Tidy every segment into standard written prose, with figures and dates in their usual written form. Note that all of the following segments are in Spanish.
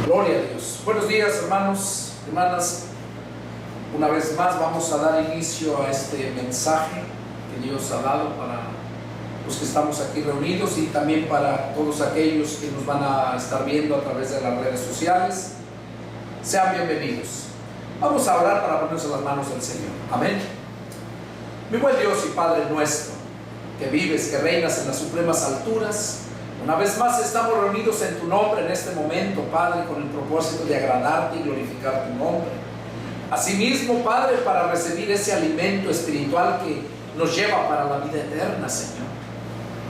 Gloria a Dios. Buenos días, hermanos, hermanas. Una vez más vamos a dar inicio a este mensaje que Dios ha dado para los que estamos aquí reunidos y también para todos aquellos que nos van a estar viendo a través de las redes sociales. Sean bienvenidos. Vamos a orar para ponernos en las manos del Señor. Amén. Mi buen Dios y Padre nuestro, que vives, que reinas en las supremas alturas, una vez más estamos reunidos en tu nombre en este momento, Padre, con el propósito de agradarte y glorificar tu nombre. Asimismo, Padre, para recibir ese alimento espiritual que nos lleva para la vida eterna, Señor.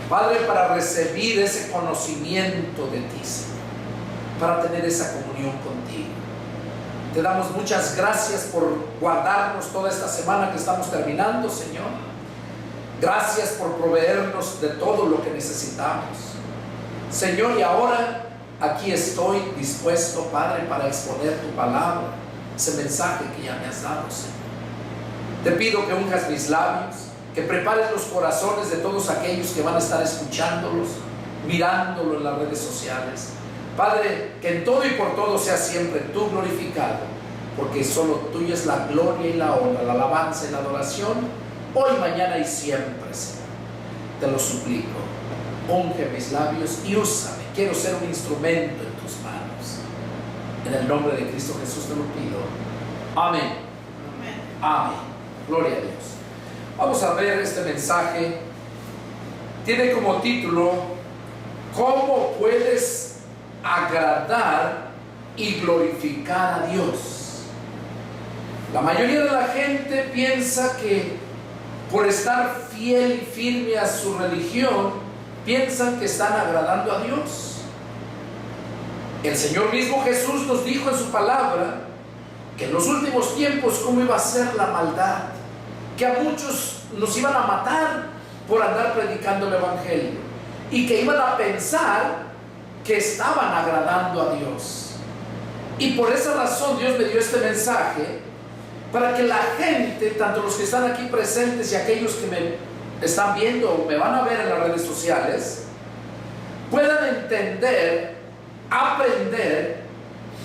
Padre, para recibir ese conocimiento de ti, Señor, para tener esa comunión contigo. Te damos muchas gracias por guardarnos toda esta semana que estamos terminando, Señor. Gracias por proveernos de todo lo que necesitamos, Señor. Y ahora aquí estoy dispuesto, Padre, para exponer tu palabra, ese mensaje que ya me has dado, Señor. Te pido que unjas mis labios, que prepares los corazones de todos aquellos que van a estar escuchándolos, mirándolo en las redes sociales. Padre, que en todo y por todo sea siempre tú glorificado, porque solo tuya es la gloria y la honra, la alabanza y la adoración, hoy, mañana y siempre, Señor. Te lo suplico. Unge mis labios y úsame. Quiero ser un instrumento en tus manos. En el nombre de Cristo Jesús te lo pido. Amén. Amén. Amén. Gloria a Dios. Vamos a ver este mensaje. Tiene como título: ¿cómo puedes agradar y glorificar a Dios? La mayoría de la gente piensa que por estar fiel y firme a su religión, piensan que están agradando a Dios. El Señor mismo Jesús nos dijo en su palabra que en los últimos tiempos cómo iba a ser la maldad, que a muchos nos iban a matar por andar predicando el Evangelio y que iban a pensar que estaban agradando a Dios. Y por esa razón Dios me dio este mensaje, para que la gente, tanto los que están aquí presentes y aquellos que me están viendo o me van a ver en las redes sociales, puedan entender, aprender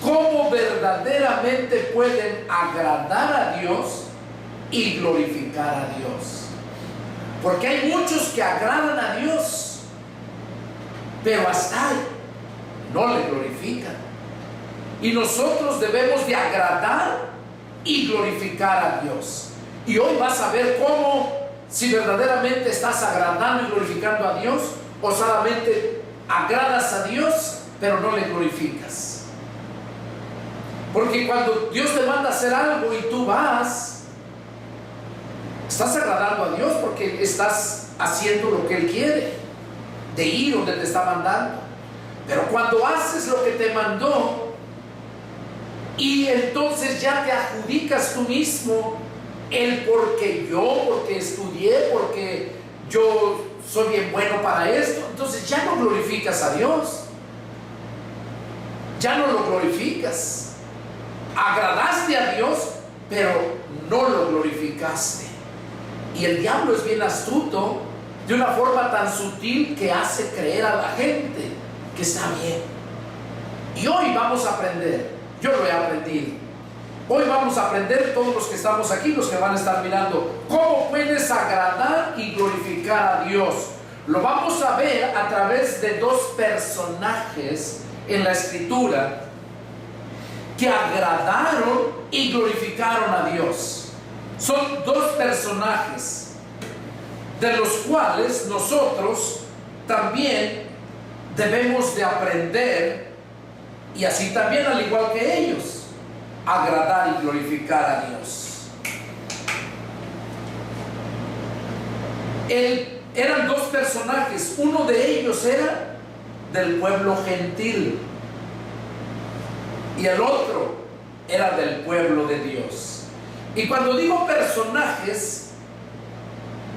cómo verdaderamente pueden agradar a Dios y glorificar a Dios. Porque hay muchos que agradan a Dios, pero hasta ahí no le glorifican. Y nosotros debemos de agradar y glorificar a Dios. Y hoy vas a ver cómo, si verdaderamente estás agradando y glorificando a Dios, o solamente agradas a Dios pero no le glorificas. Porque cuando Dios te manda a hacer algo y tú vas, estás agradando a Dios porque estás haciendo lo que Él quiere, de ir donde te está mandando. Pero cuando haces lo que te mandó y entonces ya te adjudicas tú mismo el porque estudié, porque yo soy bien bueno para esto, entonces ya no glorificas a Dios, ya no lo glorificas. Agradaste a Dios pero no lo glorificaste. Y el diablo es bien astuto, de una forma tan sutil que hace creer a la gente que está bien. Y hoy vamos a aprender. Yo lo he aprendido. Hoy vamos a aprender, todos los que estamos aquí, los que van a estar mirando, cómo puedes agradar y glorificar a Dios. Lo vamos a ver a través de dos personajes en la Escritura que agradaron y glorificaron a Dios. Son dos personajes de los cuales nosotros también debemos de aprender, y así también, al igual que ellos, agradar y glorificar a Dios. Eran dos personajes. Uno de ellos era del pueblo gentil y el otro era del pueblo de Dios. Y cuando digo personajes,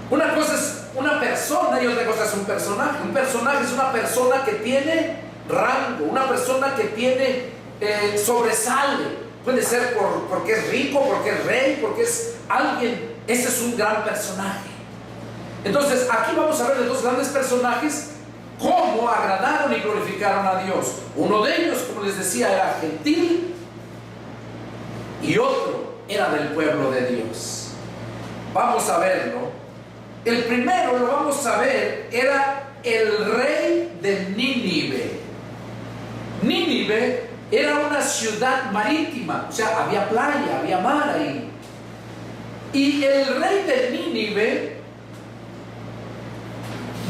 una cosa es una persona y otra cosa es un personaje. Un personaje es una persona que tiene rango, una persona que tiene sobresale. Puede ser porque es rico, porque es rey, porque es alguien. Ese es un gran personaje. Entonces aquí vamos a ver de dos grandes personajes cómo agradaron y glorificaron a Dios. Uno de ellos, como les decía, era gentil y otro era del pueblo de Dios. Vamos a verlo. El primero, lo vamos a ver, era el rey de Nínive. Nínive era una ciudad marítima, o sea, había playa, había mar ahí. Y el rey de Nínive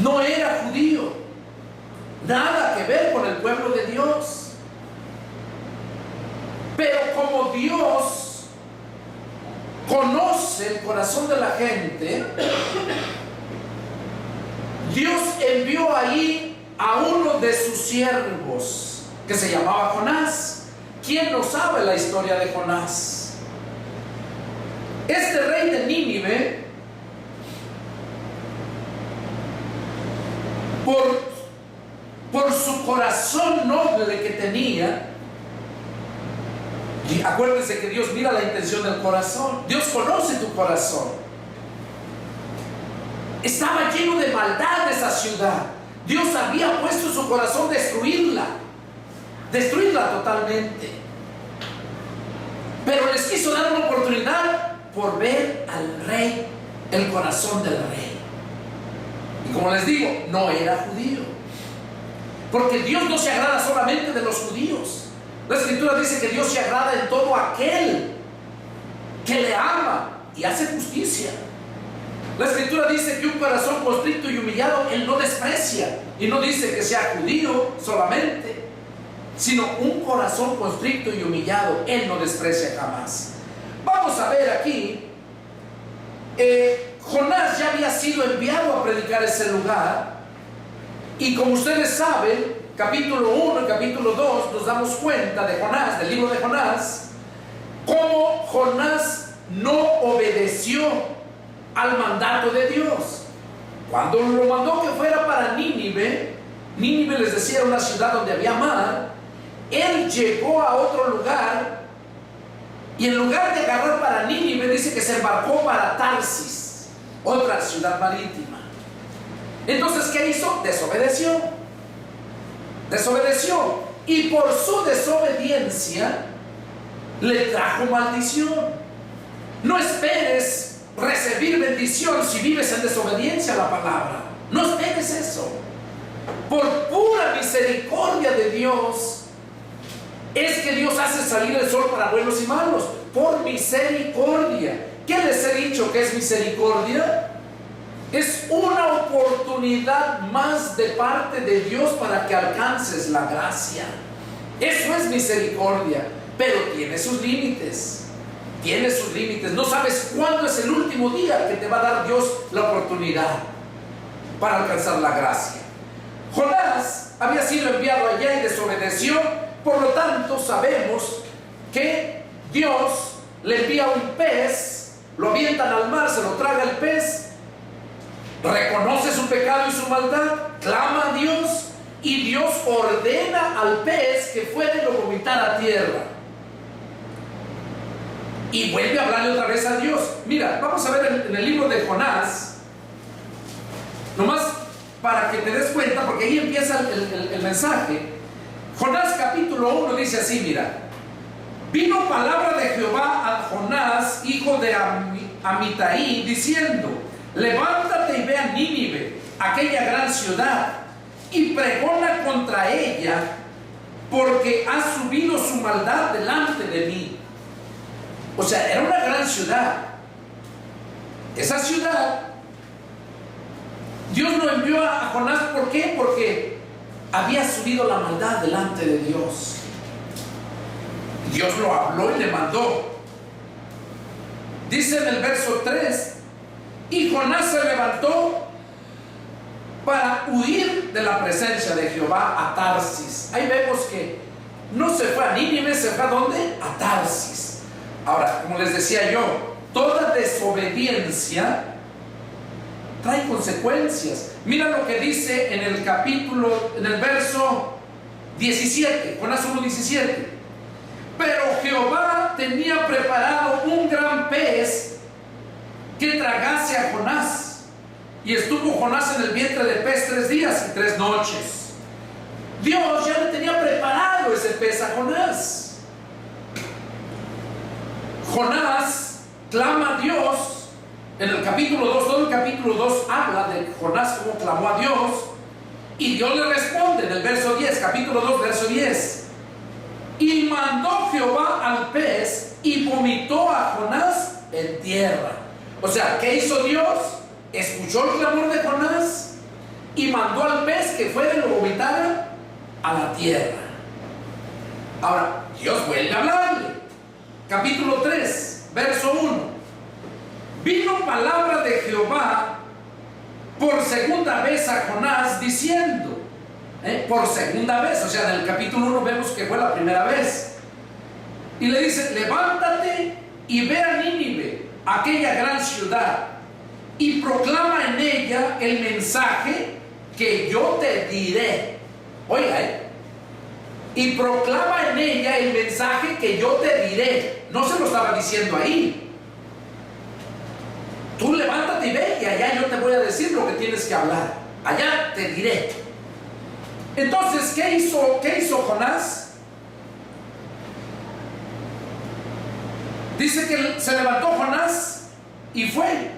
no era judío, nada que ver con el pueblo de Dios. Pero como Dios conoce el corazón de la gente, Dios envió ahí a uno de sus siervos que se llamaba Jonás. ¿Quién no sabe la historia de Jonás? Este rey de Nínive, por su corazón noble que tenía, y acuérdense que Dios mira la intención del corazón, Dios conoce tu corazón. Estaba lleno de maldad esa ciudad. Dios había puesto en su corazón destruirla totalmente. Pero les quiso dar una oportunidad por ver al rey, el corazón del rey. Y como les digo, no era judío, porque Dios no se agrada solamente de los judíos. La Escritura dice que Dios se agrada en todo aquel que le ama y hace justicia. La Escritura dice que un corazón constricto y humillado Él no desprecia, y no dice que sea judío solamente, sino un corazón constricto y humillado Él no desprecia jamás. Vamos a ver aquí, Jonás ya había sido enviado a predicar ese lugar, y como ustedes saben, capítulo 1 y capítulo 2 nos damos cuenta de Jonás, del libro de Jonás, cómo Jonás no obedeció al mandato de Dios. Cuando lo mandó que fuera para Nínive, Nínive les decía era una ciudad donde había mar, él llegó a otro lugar y en lugar de agarrar para Nínive, dice que se embarcó para Tarsis, otra ciudad marítima. Entonces, ¿qué hizo? Desobedeció, y por su desobediencia le trajo maldición. No esperes recibir bendición si vives en desobediencia a la palabra. No esperes eso. Por pura misericordia de Dios es que Dios hace salir el sol para buenos y malos. Por misericordia. ¿Qué les he dicho que es misericordia? Es una oportunidad más de parte de Dios para que alcances la gracia. Eso es misericordia, pero tiene sus límites. Tiene sus límites. No sabes cuándo es el último día que te va a dar Dios la oportunidad para alcanzar la gracia. Jonás había sido enviado allá y desobedeció. Por lo tanto, sabemos que Dios le envía un pez, lo avientan al mar, se lo traga el pez, reconoce su pecado y su maldad, clama a Dios, y Dios ordena al pez que fuera y lo vomitara a tierra. Y vuelve a hablarle otra vez a Dios. Mira, vamos a ver en el libro de Jonás, nomás para que te des cuenta, porque ahí empieza el mensaje. Jonás capítulo 1 dice así, mira: vino palabra de Jehová a Jonás, hijo de Amitai, diciendo: levántate y ve a Nínive, aquella gran ciudad, y pregona contra ella, porque ha subido su maldad delante de mí. O sea, era una gran ciudad. Esa ciudad, Dios lo envió a Jonás. ¿Por qué? Porque había subido la maldad delante de Dios. Dios lo habló y le mandó. Dice en el verso 3: y Jonás se levantó para huir de la presencia de Jehová a Tarsis. Ahí vemos que no se fue a Nínive, se fue ¿a dónde? A Tarsis. Ahora, como les decía yo, toda desobediencia trae consecuencias. Mira lo que dice en el capítulo, en el verso 17, Jonás 1:17. Pero Jehová tenía preparado un gran pez que tragase a Jonás, Y estuvo Jonás en el vientre del pez 3 días y 3 noches. Dios ya le tenía preparado ese pez a Jonás. Jonás clama a Dios en el capítulo 2. Todo el capítulo 2 habla de Jonás como clamó a Dios, y Dios le responde en el verso 10, capítulo 2, verso 10. Y mandó Jehová al pez y vomitó a Jonás en tierra. O sea, ¿qué hizo Dios? Escuchó el clamor de Jonás y mandó al pez que fuera y lo vomitara a la tierra. Ahora, Dios vuelve a hablarle. Capítulo 3, verso 1. Vino palabra de Jehová por segunda vez a Jonás diciendo, por segunda vez, o sea, en el capítulo 1 vemos que fue la primera vez, y le dice: levántate y ve a Nínive, aquella gran ciudad, y proclama en ella el mensaje que yo te diré. Oiga, y proclama en ella el mensaje que yo te diré. No se lo estaba diciendo ahí. Tú levántate y ve, y allá yo te voy a decir lo que tienes que hablar. Allá te diré. Entonces, ¿qué hizo Jonás? Dice que se levantó Jonás y fue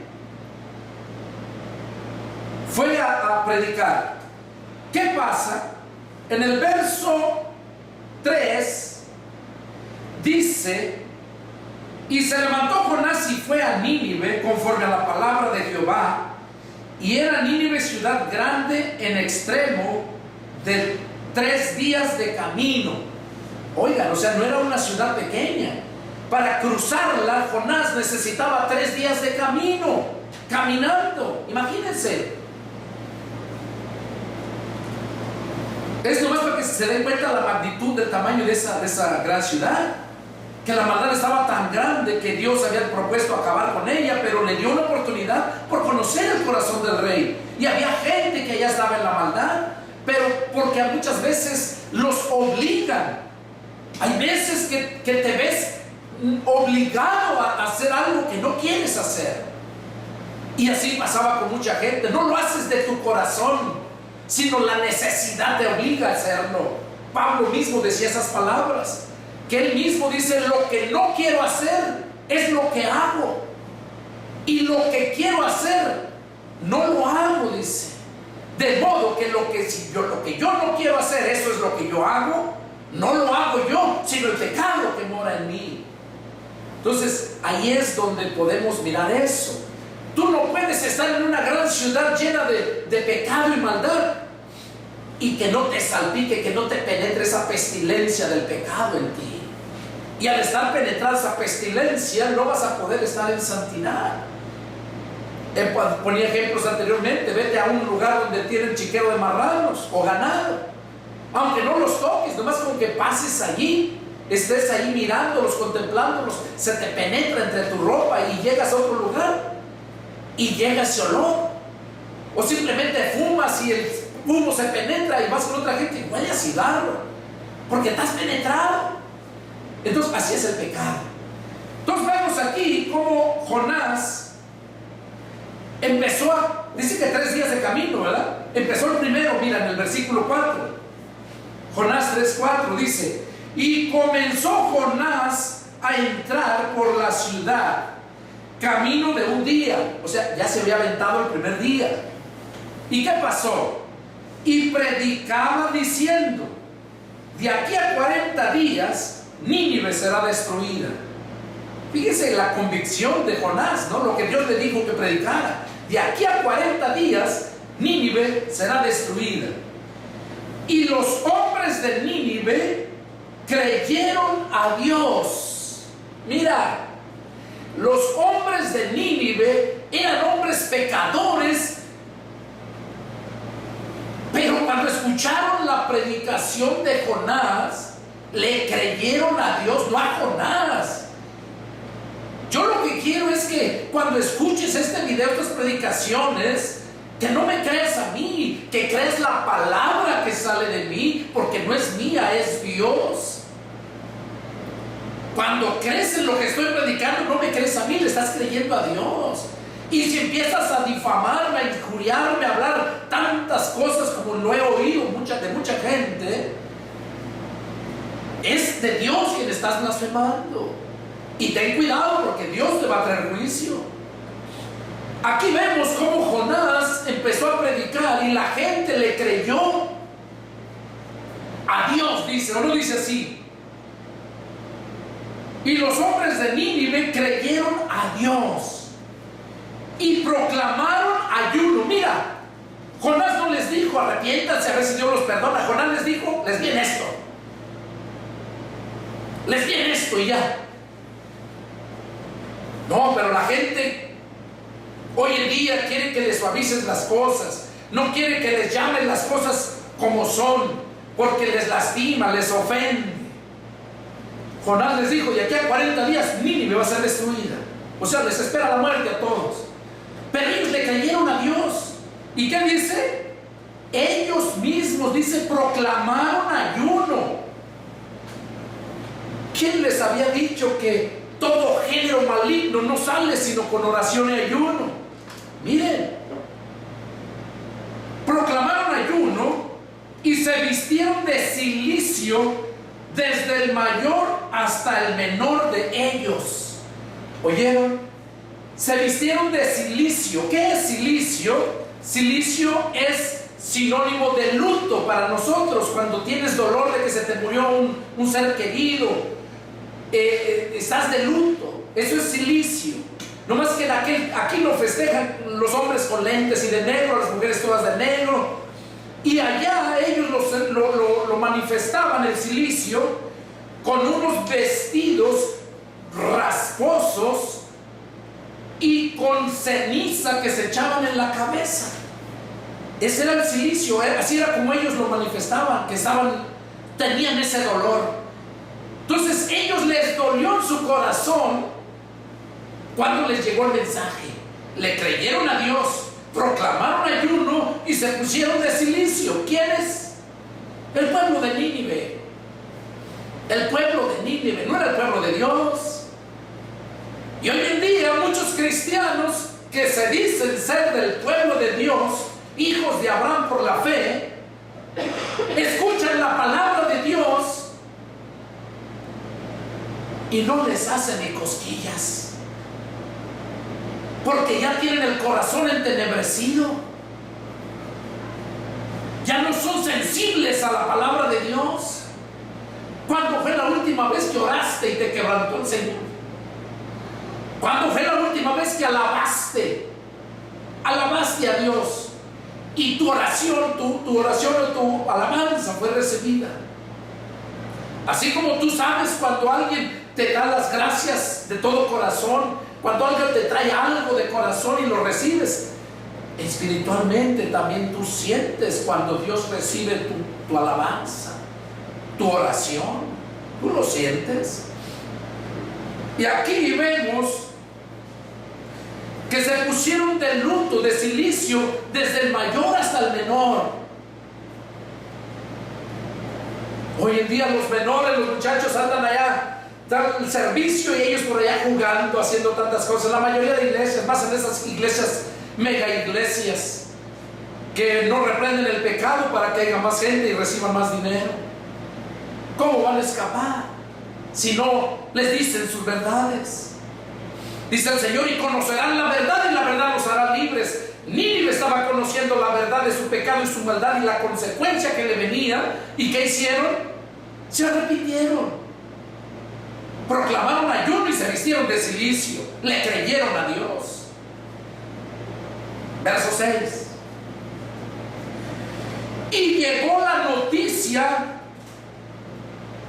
a predicar. ¿Qué pasa? En el verso 3 dice: y se levantó Jonás y fue a Nínive conforme a la palabra de Jehová, y era Nínive ciudad grande en extremo de 3 días de camino. Oigan, o sea, no era una ciudad pequeña. Para cruzarla, Jonás necesitaba 3 días de camino, caminando. Imagínense. Es nomás para que se den cuenta la magnitud del tamaño de esa gran ciudad. Que la maldad estaba tan grande que Dios había propuesto acabar con ella, pero le dio una oportunidad por conocer el corazón del rey. Y había gente que ya estaba en la maldad, pero porque muchas veces los obligan. Hay veces que te ves obligado a hacer algo que no quieres hacer. Y así pasaba con mucha gente. No lo haces de tu corazón, sino la necesidad te obliga a hacerlo. Pablo mismo decía esas palabras, que él mismo dice: lo que no quiero hacer es lo que hago, y lo que quiero hacer no lo hago, dice. De modo que lo que yo no quiero hacer, eso es lo que yo hago, no lo hago yo, sino el pecado que mora en mí. Entonces ahí es donde podemos mirar eso. Tú no puedes estar en una gran ciudad llena de pecado y maldad y que no te salpique, que no te penetre esa pestilencia del pecado en ti. Y al estar penetrada esa pestilencia, no vas a poder estar en santidad. Ponía ejemplos anteriormente. Vete a un lugar donde tienen chiquero de marranos o ganado, aunque no los toques, nomás con que pases allí, estés ahí mirándolos, contemplándolos, se te penetra entre tu ropa y llegas a otro lugar y llega ese olor. O simplemente fumas y el humo se penetra y vas con otra gente y huele a cigarro, porque estás penetrado. Entonces así es el pecado. Entonces vemos aquí cómo Jonás empezó dice que 3 días de camino, ¿verdad? Empezó el primero, mira, en el versículo 4, Jonás 3:4 dice: y comenzó Jonás a entrar por la ciudad camino de un día. O sea, ya se había aventado el primer día. ¿Y qué pasó? Y predicaba diciendo: de aquí a 40 días Nínive será destruida. Fíjese la convicción de Jonás, ¿no? Lo que Dios le dijo que predicara. De aquí a 40 días Nínive será destruida. Y los hombres de Nínive creyeron a Dios. Mira, los hombres de Nínive eran hombres pecadores, pero cuando escucharon la predicación de Jonás, le creyeron a Dios, no a Jonás. Yo lo que quiero es que cuando escuches este video, estas predicaciones, que no me creas a mí, que creas la palabra que sale de mí, porque no es mía, es Dios. Cuando crees en lo que estoy predicando, no me crees a mí, le estás creyendo a Dios. Y si empiezas a difamarme, a injuriarme, a hablar tantas cosas como lo he oído de mucha gente, es de Dios quien estás blasfemando. Y ten cuidado, porque Dios te va a traer juicio. Aquí vemos cómo Jonás empezó a predicar y la gente le creyó a Dios, dice, o no dice así. Y los hombres de Nínive creyeron a Dios y proclamaron ayuno. Mira, Jonás no les dijo arrepiéntanse a ver si Dios los perdona. Jonás les dijo, les viene esto, les viene esto y ya. No, pero la gente hoy en día quiere que les suavices las cosas, no quiere que les llamen las cosas como son, porque les lastima, les ofende. Jonás les dijo, de aquí a 40 días Nínive va a ser destruida. O sea, les espera la muerte a todos. Pero ellos le creyeron a Dios. ¿Y qué dice? Ellos mismos, dice, proclamaron ayuno. ¿Quién les había dicho que todo género maligno no sale sino con oración y ayuno? Miren, proclamaron ayuno y se vistieron de cilicio desde el mayor hasta el menor de ellos. ¿Oyeron? Se vistieron de cilicio. ¿Qué es cilicio? Cilicio es sinónimo de luto para nosotros. Cuando tienes dolor de que se te murió un ser querido, estás de luto. Eso es cilicio. No más que aquí lo festejan los hombres con lentes y de negro, las mujeres todas de negro. Y allá ellos lo manifestaban, el cilicio, con unos vestidos rasposos y con ceniza que se echaban en la cabeza. Ese era el cilicio, así era como ellos lo manifestaban, que tenían ese dolor. Entonces ellos les dolió en su corazón cuando les llegó el mensaje. Le creyeron a Dios, proclamaron ayuno y se pusieron de cilicio. ¿Quiénes? El pueblo de Nínive. El pueblo de Nínive, no era el pueblo de Dios. Y hoy en día muchos cristianos que se dicen ser del pueblo de Dios, hijos de Abraham por la fe, escuchan la palabra de Dios y no les hacen ni cosquillas, porque ya tienen el corazón entenebrecido, ya no son sensibles a la palabra de Dios. ¿Cuándo fue la última vez que oraste y te quebrantó el Señor? ¿Cuándo fue la última vez que alabaste a Dios y tu oración o tu alabanza fue recibida? Así como tú sabes cuando alguien te da las gracias de todo corazón, cuando alguien te trae algo de corazón y lo recibes, espiritualmente también tú sientes cuando Dios recibe tu alabanza, tu oración. ¿Tú lo sientes? Y aquí vemos que se pusieron de luto, de cilicio, desde el mayor hasta el menor. Hoy en día los menores, los muchachos andan allá, dan el servicio y ellos por allá jugando, haciendo tantas cosas. La mayoría de iglesias, más en esas iglesias, mega iglesias, que no reprenden el pecado para que haya más gente y reciban más dinero. ¿Cómo van a escapar si no les dicen sus verdades? Dice el Señor, y conocerán la verdad y la verdad los hará libres. Nínive estaba conociendo la verdad de su pecado y su maldad y la consecuencia que le venía. ¿Y qué hicieron? Se arrepintieron. Proclamaron ayuno y se vistieron de cilicio. Le creyeron a Dios. Verso 6. Y llegó la noticia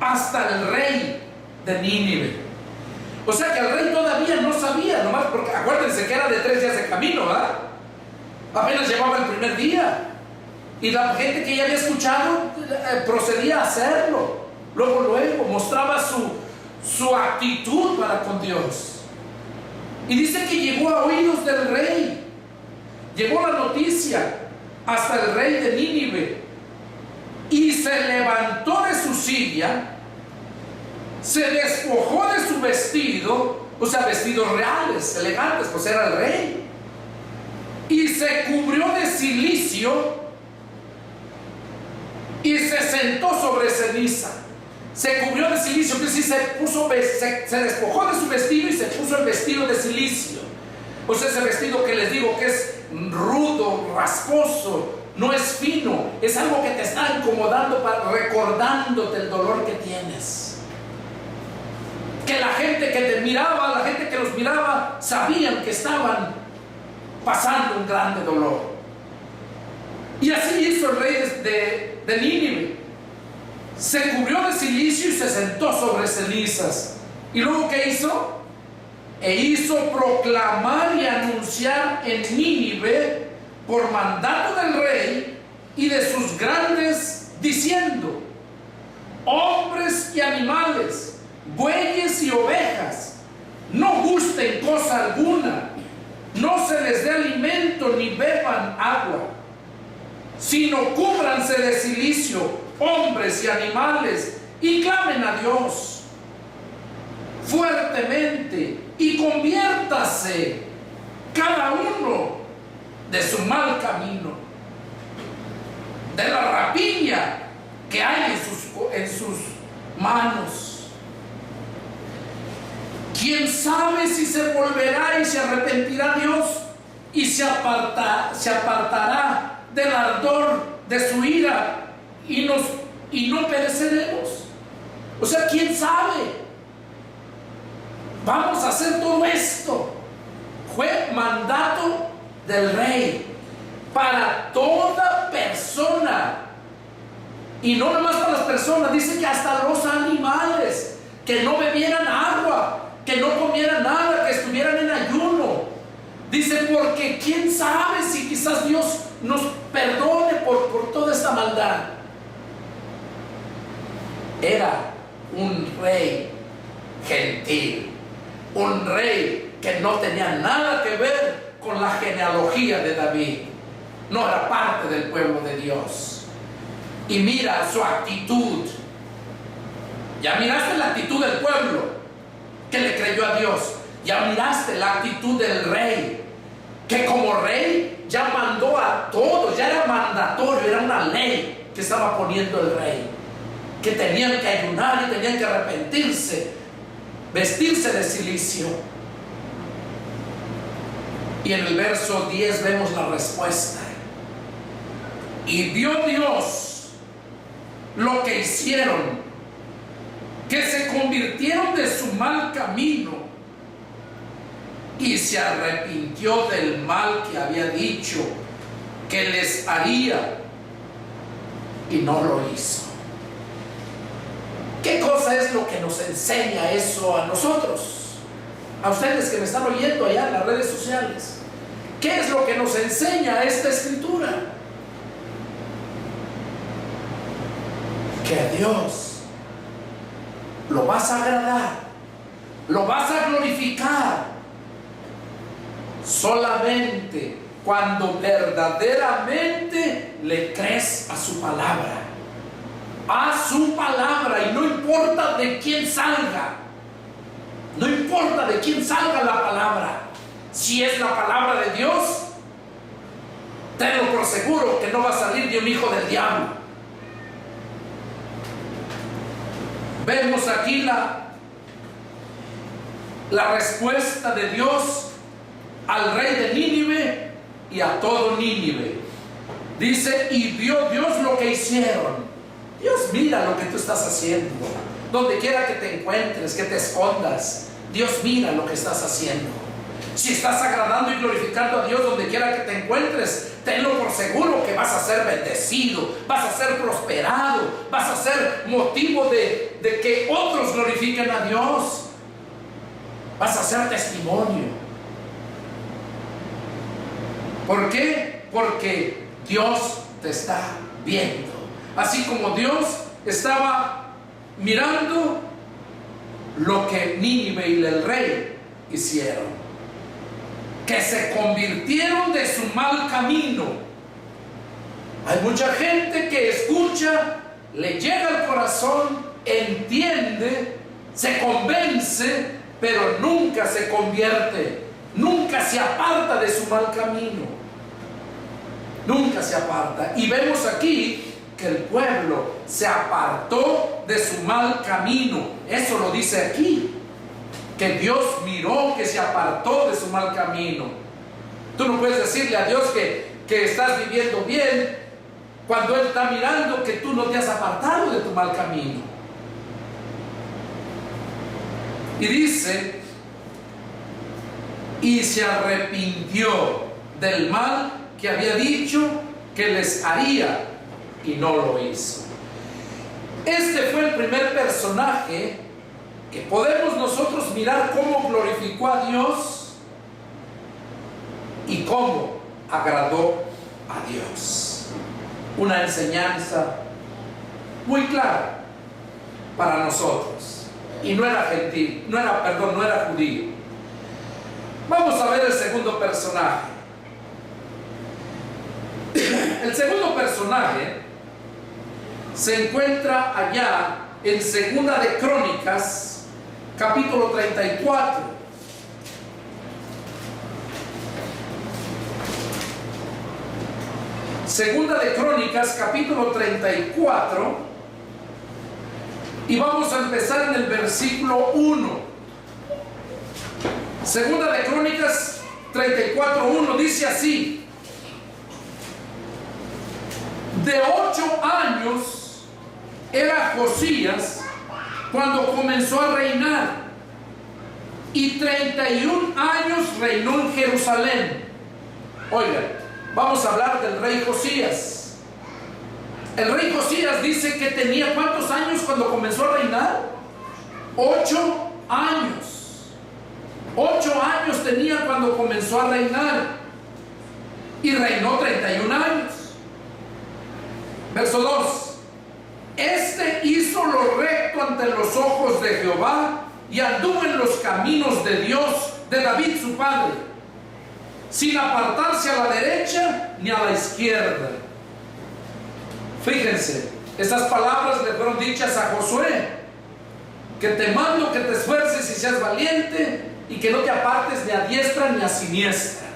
hasta el rey de Nínive. O sea que el rey todavía no sabía, nomás porque acuérdense que era de 3 días de camino, ¿verdad? Apenas llevaba el primer día. Y la gente que ya había escuchado procedía a hacerlo. Luego mostraba su actitud para con Dios. Y dice que llegó a oídos del rey. Llegó la noticia hasta el rey de Nínive. Y se levantó de su silla, se despojó de su vestido, o sea, vestidos reales, elegantes, pues era el rey. y se cubrió de cilicio y se sentó sobre ceniza. Se cubrió de cilicio, que si se despojó de su vestido y se puso el vestido de cilicio. O sea, ese vestido que les digo que es rudo, rasposo, no es fino, es algo que te está incomodando, recordándote el dolor que tienes. Que la gente que te miraba, la gente que los miraba, sabían que estaban pasando un grande dolor. Y así hizo el rey de Nínive. Se cubrió de cilicio y se sentó sobre cenizas. ¿Y luego qué hizo? E hizo proclamar y anunciar en Nínive por mandato del rey y de sus grandes, diciendo: hombres y animales, bueyes y ovejas, no gusten cosa alguna, no se les dé alimento ni beban agua, sino cúbranse de cilicio hombres y animales y clamen a Dios fuertemente y conviértase cada uno de su mal camino, de la rapiña que hay en sus manos. ¿Quién sabe si se volverá y se arrepentirá Dios y se apartará del ardor de su ira y no pereceremos? O sea, ¿quién sabe? Vamos a hacer todo esto. Fue mandato del rey para toda persona, y no nomás para las personas, dice que hasta los animales, que no bebieran agua, que no comieran nada, que estuvieran en ayuno. Dice, porque quién sabe si quizás Dios nos perdone por toda esta maldad. Era un rey gentil, un rey que no tenía nada que ver con la genealogía de David, no era parte del pueblo de Dios. Y mira su actitud. Ya miraste la actitud del pueblo que le creyó a Dios. Ya miraste la actitud del rey, que como rey ya mandó a todos, ya era mandatorio, era una ley que estaba poniendo el rey, que tenían que ayunar y tenían que arrepentirse, vestirse de cilicio. Y en el verso 10 vemos la respuesta. Y vio Dios lo que hicieron, que se convirtieron de su mal camino, y se arrepintió del mal que había dicho que les haría, y no lo hizo. ¿Qué cosa es lo que nos enseña eso a nosotros? A ustedes que me están oyendo allá en las redes sociales, ¿qué es lo que nos enseña esta escritura? Que a Dios lo vas a agradar, lo vas a glorificar solamente cuando verdaderamente le crees a su palabra. A su palabra, y no importa de quién salga. No importa de quién salga la palabra. Si es la palabra de Dios, tenlo por seguro que no va a salir de un hijo del diablo. Vemos aquí la respuesta de Dios al rey de Nínive y a todo Nínive. Dice, y vio Dios lo que hicieron. Dios mira lo que tú estás haciendo. Donde quiera que te encuentres, que te escondas, Dios mira lo que estás haciendo. Si estás agradando y glorificando a Dios donde quiera que te encuentres, tenlo por seguro que vas a ser bendecido, vas a ser prosperado, vas a ser motivo de que otros glorifiquen a Dios. Vas a ser testimonio. ¿Por qué? Porque Dios te está viendo. Así como Dios estaba mirando lo que Nínive y el rey hicieron, que se convirtieron de su mal camino. Hay mucha gente que escucha, le llega al corazón, entiende, se convence, pero nunca se convierte, nunca se aparta de su mal camino. nunca se aparta. Y vemos aquí que el pueblo se apartó de su mal camino. Eso lo dice aquí, que Dios miró que se apartó de su mal camino. Tú no puedes decirle a Dios que estás viviendo bien cuando Él está mirando que tú no te has apartado de tu mal camino. Y dice, y se arrepintió del mal que había dicho que les haría, y no lo hizo. Este fue el primer personaje que podemos nosotros mirar cómo glorificó a Dios y cómo agradó a Dios. Una enseñanza muy clara para nosotros. Y no era gentil, no era judío. Vamos a ver el segundo personaje. El segundo personaje se encuentra allá en Segunda de Crónicas, capítulo 34. Segunda de Crónicas, capítulo 34, y vamos a empezar en el versículo 1. Segunda de Crónicas 34:1 dice así: de 8 años era Josías cuando comenzó a reinar, y 31 años reinó en Jerusalén. Oigan, vamos a hablar del rey Josías. El rey Josías dice que tenía ¿cuántos años cuando comenzó a reinar? 8 años. 8 años tenía cuando comenzó a reinar, y reinó 31 años. Verso 2: este hizo lo recto ante los ojos de Jehová, y anduvo en los caminos de Dios, de David su padre, sin apartarse a la derecha ni a la izquierda. Fíjense, estas palabras le fueron dichas a Josué: que te mando que te esfuerces y seas valiente, y que no te apartes ni a diestra ni a siniestra,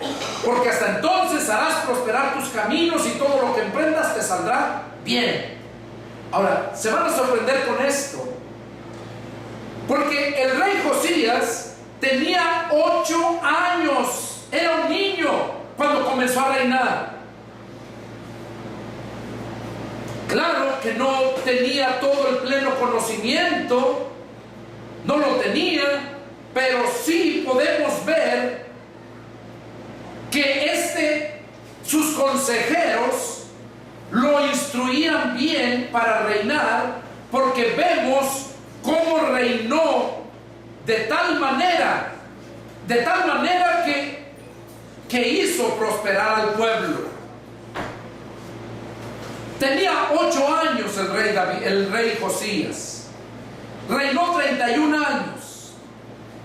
porque hasta entonces harás prosperar tus caminos, y todo lo que emprendas te saldrá bien. Ahora, se van a sorprender con esto, porque el rey Josías tenía 8 años, era un niño cuando comenzó a reinar. Claro que no tenía todo el pleno conocimiento, no lo tenía, pero sí podemos ver que sus consejeros lo instruían bien para reinar, porque vemos cómo reinó de tal manera que hizo prosperar al pueblo. Tenía 8 años el rey Josías, reinó 31 años,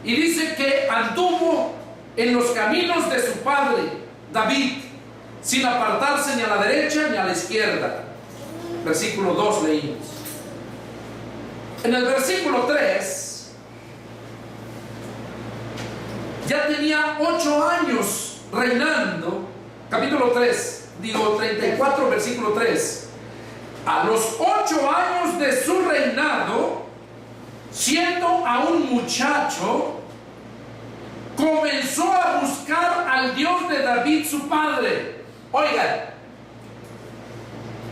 y dice que anduvo en los caminos de su padre David, sin apartarse ni a la derecha ni a la izquierda. Versículo 2 leímos. En el versículo 3, ya tenía 8 años reinando. Capítulo 34, versículo 3. A los 8 años de su reinado, siendo aún muchacho, comenzó a buscar al Dios de David su padre. Oigan,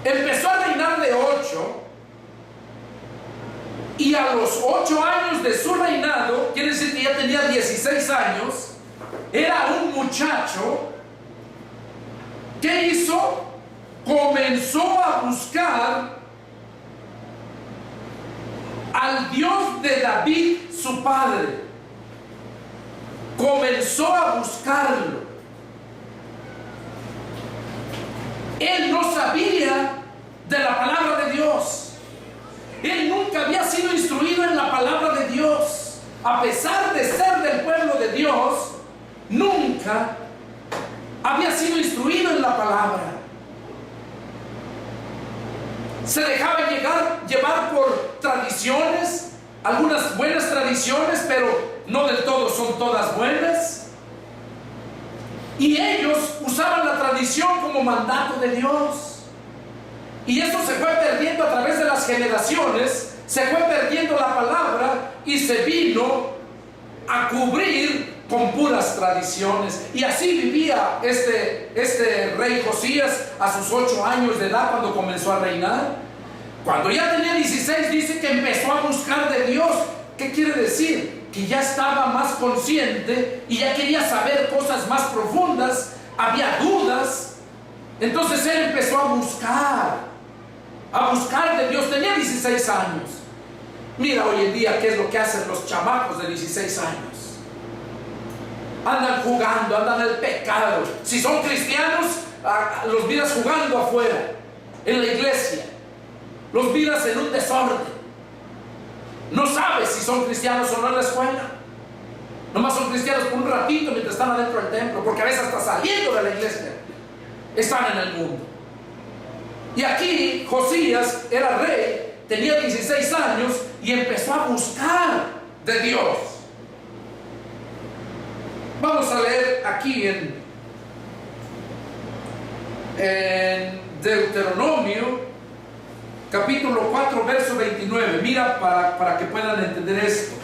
empezó a reinar de 8, y a los 8 años de su reinado, quiere decir que ya tenía 16 años, era un muchacho. ¿Qué hizo? Comenzó a buscar al Dios de David su padre. Comenzó a buscarlo. Él no sabía de la palabra de Dios. Él nunca había sido instruido en la palabra de Dios. A pesar de ser del pueblo de Dios, nunca había sido instruido en la palabra. Se dejaba llevar por tradiciones, algunas buenas tradiciones, pero no del todo son todas buenas. Y ellos usaban la tradición como mandato de Dios. Y eso se fue perdiendo a través de las generaciones, se fue perdiendo la palabra y se vino a cubrir con puras tradiciones. Y así vivía este rey Josías a sus 8 años de edad cuando comenzó a reinar. Cuando ya tenía 16 dice que empezó a buscar de Dios. ¿Qué quiere decir? Que ya estaba más consciente y ya quería saber cosas más profundas, había dudas. Entonces él empezó a buscar de Dios. Tenía 16 años. Mira hoy en día qué es lo que hacen los chamacos de 16 años. Andan jugando, andan en el pecado. Si son cristianos, los miras jugando afuera, en la iglesia. Los miras en un desorden. No sabes si son cristianos o no en la escuela. Nomás son cristianos por un ratito mientras están adentro del templo, porque a veces hasta saliendo de la iglesia están en el mundo. Y aquí Josías era rey, tenía 16 años y empezó a buscar de Dios. Vamos a leer aquí en Deuteronomio capítulo 4 verso 29. Mira para que puedan entender esto.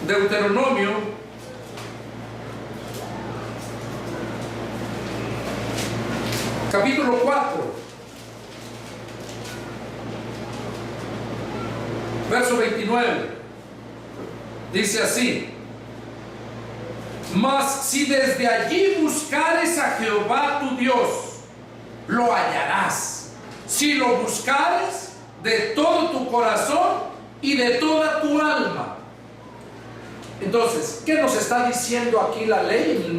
Deuteronomio capítulo 4 verso 29 dice así: mas si desde allí buscares a Jehová tu Dios, lo hallarás, si lo buscares de todo tu corazón y de toda tu alma. Entonces, ¿qué nos está diciendo aquí la ley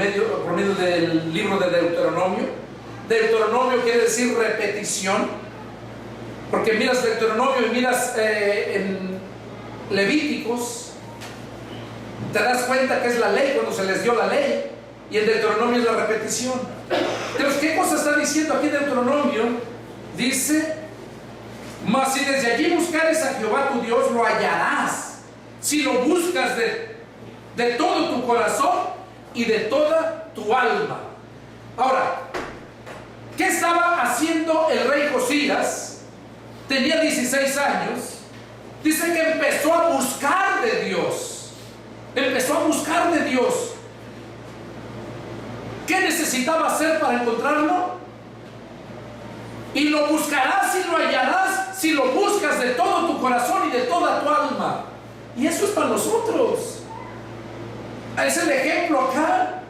por medio del libro de Deuteronomio? Deuteronomio quiere decir repetición, porque miras Deuteronomio y miras en Levíticos, te das cuenta que es la ley cuando se les dio la ley, y en Deuteronomio es la repetición. Entonces, ¿qué cosa está diciendo aquí Deuteronomio? Dice: mas si desde allí buscares a Jehová tu Dios, lo hallarás, si lo buscas de todo tu corazón y de toda tu alma. Ahora, ¿qué estaba haciendo el rey Josías? Tenía 16 años. Dice que empezó a buscar de Dios. Empezó a buscar de Dios. ¿Qué necesitaba hacer para encontrarlo? Y lo buscarás y lo hallarás si lo buscas de todo tu corazón y de toda tu alma. Y eso es para nosotros. Es el ejemplo acá.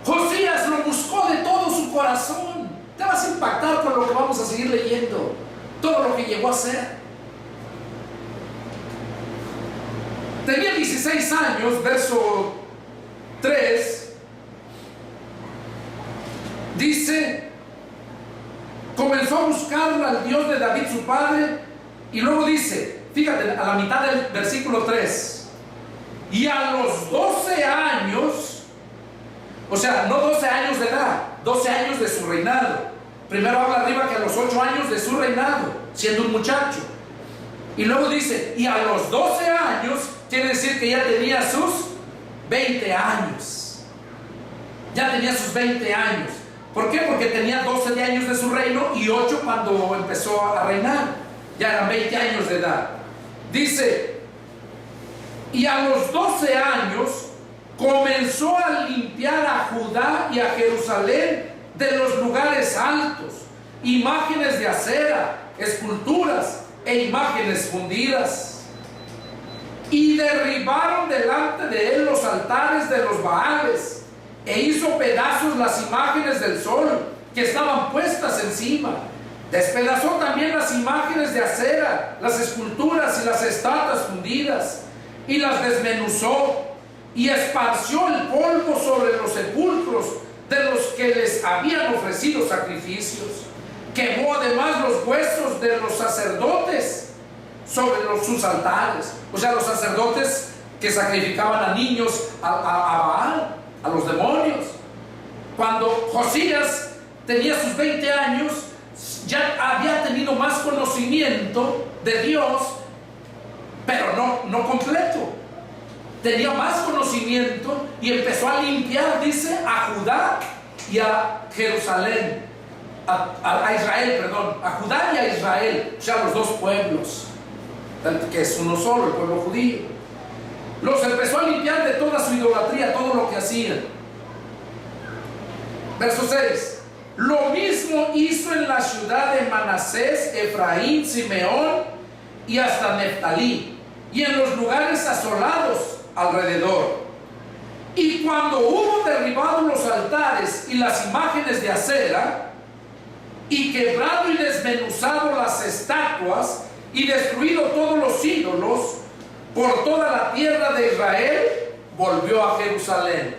Josías lo buscó de todo su corazón. Te vas a impactar con lo que vamos a seguir leyendo. Todo lo que llegó a hacer. Tenía 16 años, verso 3, dice: comenzó a buscar al Dios de David su padre, y luego dice, fíjate, a la mitad del versículo 3, y a los 12 años, o sea, no 12 años de edad, 12 años de su reinado. Primero habla arriba que a los 8 años de su reinado, siendo un muchacho. Y luego dice, y a los 12 años, quiere decir que ya tenía sus 20 años. Ya tenía sus 20 años. ¿Por qué? Porque tenía 12 años de su reino y 8 cuando empezó a reinar. Ya eran 20 años de edad. Dice, y a los 12 años comenzó a limpiar a Judá y a Jerusalén de los lugares altos, imágenes de acera, esculturas e imágenes fundidas, y derribaron delante de él los altares de los Baales, e hizo pedazos las imágenes del sol que estaban puestas encima. Despedazó también las imágenes de acera, las esculturas y las estatuas fundidas, y las desmenuzó, y esparció el polvo sobre los sepulcros de los que les habían ofrecido sacrificios. Quemó además los huesos de los sacerdotes sobre sus altares. O sea, los sacerdotes que sacrificaban a niños a Baal, a los demonios. Cuando Josías tenía sus 20 años, ya había tenido más conocimiento de Dios, pero no completo. tenía más conocimiento y empezó a limpiar, dice, a Judá y a Jerusalén, a Israel, perdón, a Judá y a Israel, o sea, los dos pueblos, que es uno solo, el pueblo judío. Los empezó a limpiar de toda su idolatría, todo lo que hacían. Verso 6. Lo mismo hizo en la ciudad de Manasés, Efraín, Simeón y hasta Neftalí, y en los lugares asolados alrededor. Y cuando hubo derribado los altares y las imágenes de acera, y quebrado y desmenuzado las estatuas, y destruido todos los ídolos por toda la tierra de Israel, volvió a Jerusalén.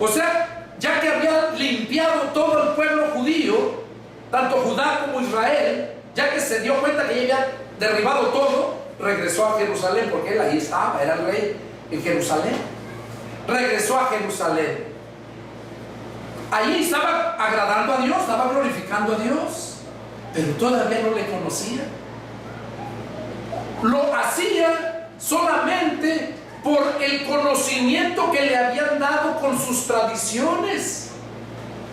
O sea, ya que había limpiado todo el pueblo judío, tanto Judá como Israel, ya que se dio cuenta que ya había derribado todo, regresó a Jerusalén, porque él ahí estaba, era el rey en Jerusalén. Regresó a Jerusalén. Allí estaba agradando a Dios, estaba glorificando a Dios, pero todavía no le conocía. Lo hacía solamente por el conocimiento que le habían dado con sus tradiciones,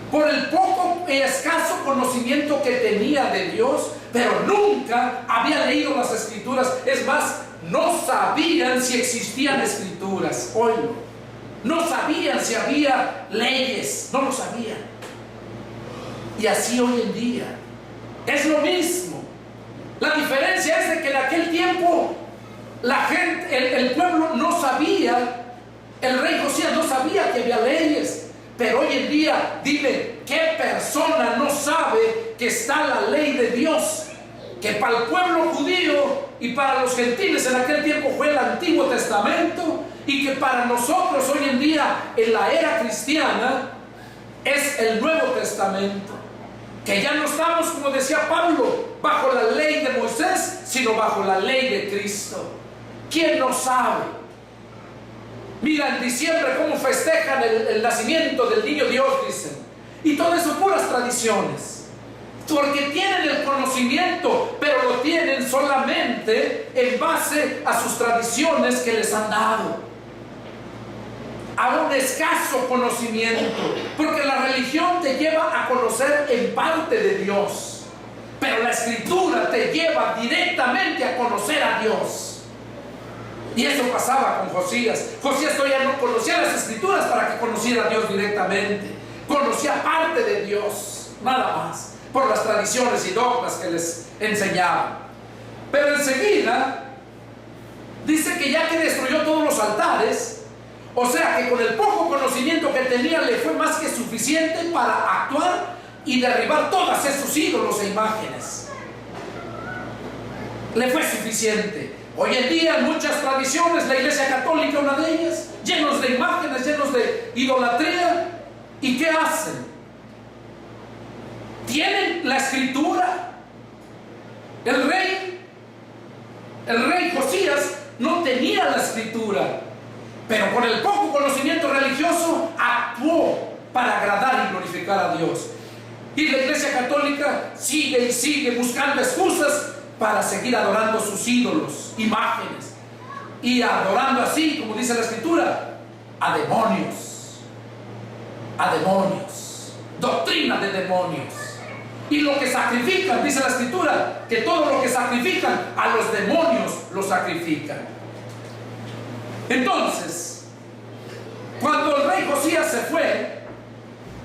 por el poco y escaso conocimiento que tenía de Dios, pero nunca había leído las escrituras. Es más, no sabían si existían escrituras. Oílo, no sabían si había leyes, no lo sabían. Y así hoy en día es lo mismo. La diferencia es de que en aquel tiempo la gente, el pueblo no sabía, el rey Josías no sabía que había leyes, pero hoy en día, dime, ¿qué persona no sabe que está la ley de Dios? Que para el pueblo judío y para los gentiles en aquel tiempo fue el Antiguo Testamento, y que para nosotros hoy en día, en la era cristiana, es el Nuevo Testamento. Que ya no estamos, como decía Pablo, bajo la ley de Moisés, sino bajo la ley de Cristo. ¿Quién no sabe? Mira en diciembre cómo festejan el nacimiento del niño Dios, dicen. Y todo eso puras tradiciones. Porque tienen el conocimiento, pero lo tienen solamente en base a sus tradiciones que les han dado. A un escaso conocimiento, porque la religión te lleva a conocer en parte de Dios, pero la escritura te lleva directamente a conocer a Dios. Y eso pasaba con Josías. Josías todavía no conocía las escrituras para que conociera a Dios directamente, conocía parte de Dios, nada más, por las tradiciones y dogmas que les enseñaban. Pero enseguida dice que ya que destruyó todos los altares, o sea que con el poco conocimiento que tenía le fue más que suficiente para actuar y derribar todos esos ídolos e imágenes. Le fue suficiente. Hoy en día en muchas tradiciones, la Iglesia Católica, una de ellas, llenos de imágenes, llenos de idolatría. ¿Y qué hacen? Tienen la escritura. El rey Josías no tenía la escritura, pero con el poco conocimiento religioso actuó para agradar y glorificar a Dios. Y la Iglesia Católica sigue y sigue buscando excusas para seguir adorando sus ídolos, imágenes, y adorando así, como dice la escritura, a demonios, doctrina de demonios. Y lo que sacrifican, dice la escritura, que todo lo que sacrifican a los demonios lo sacrifican. Entonces, cuando el rey Josías se fue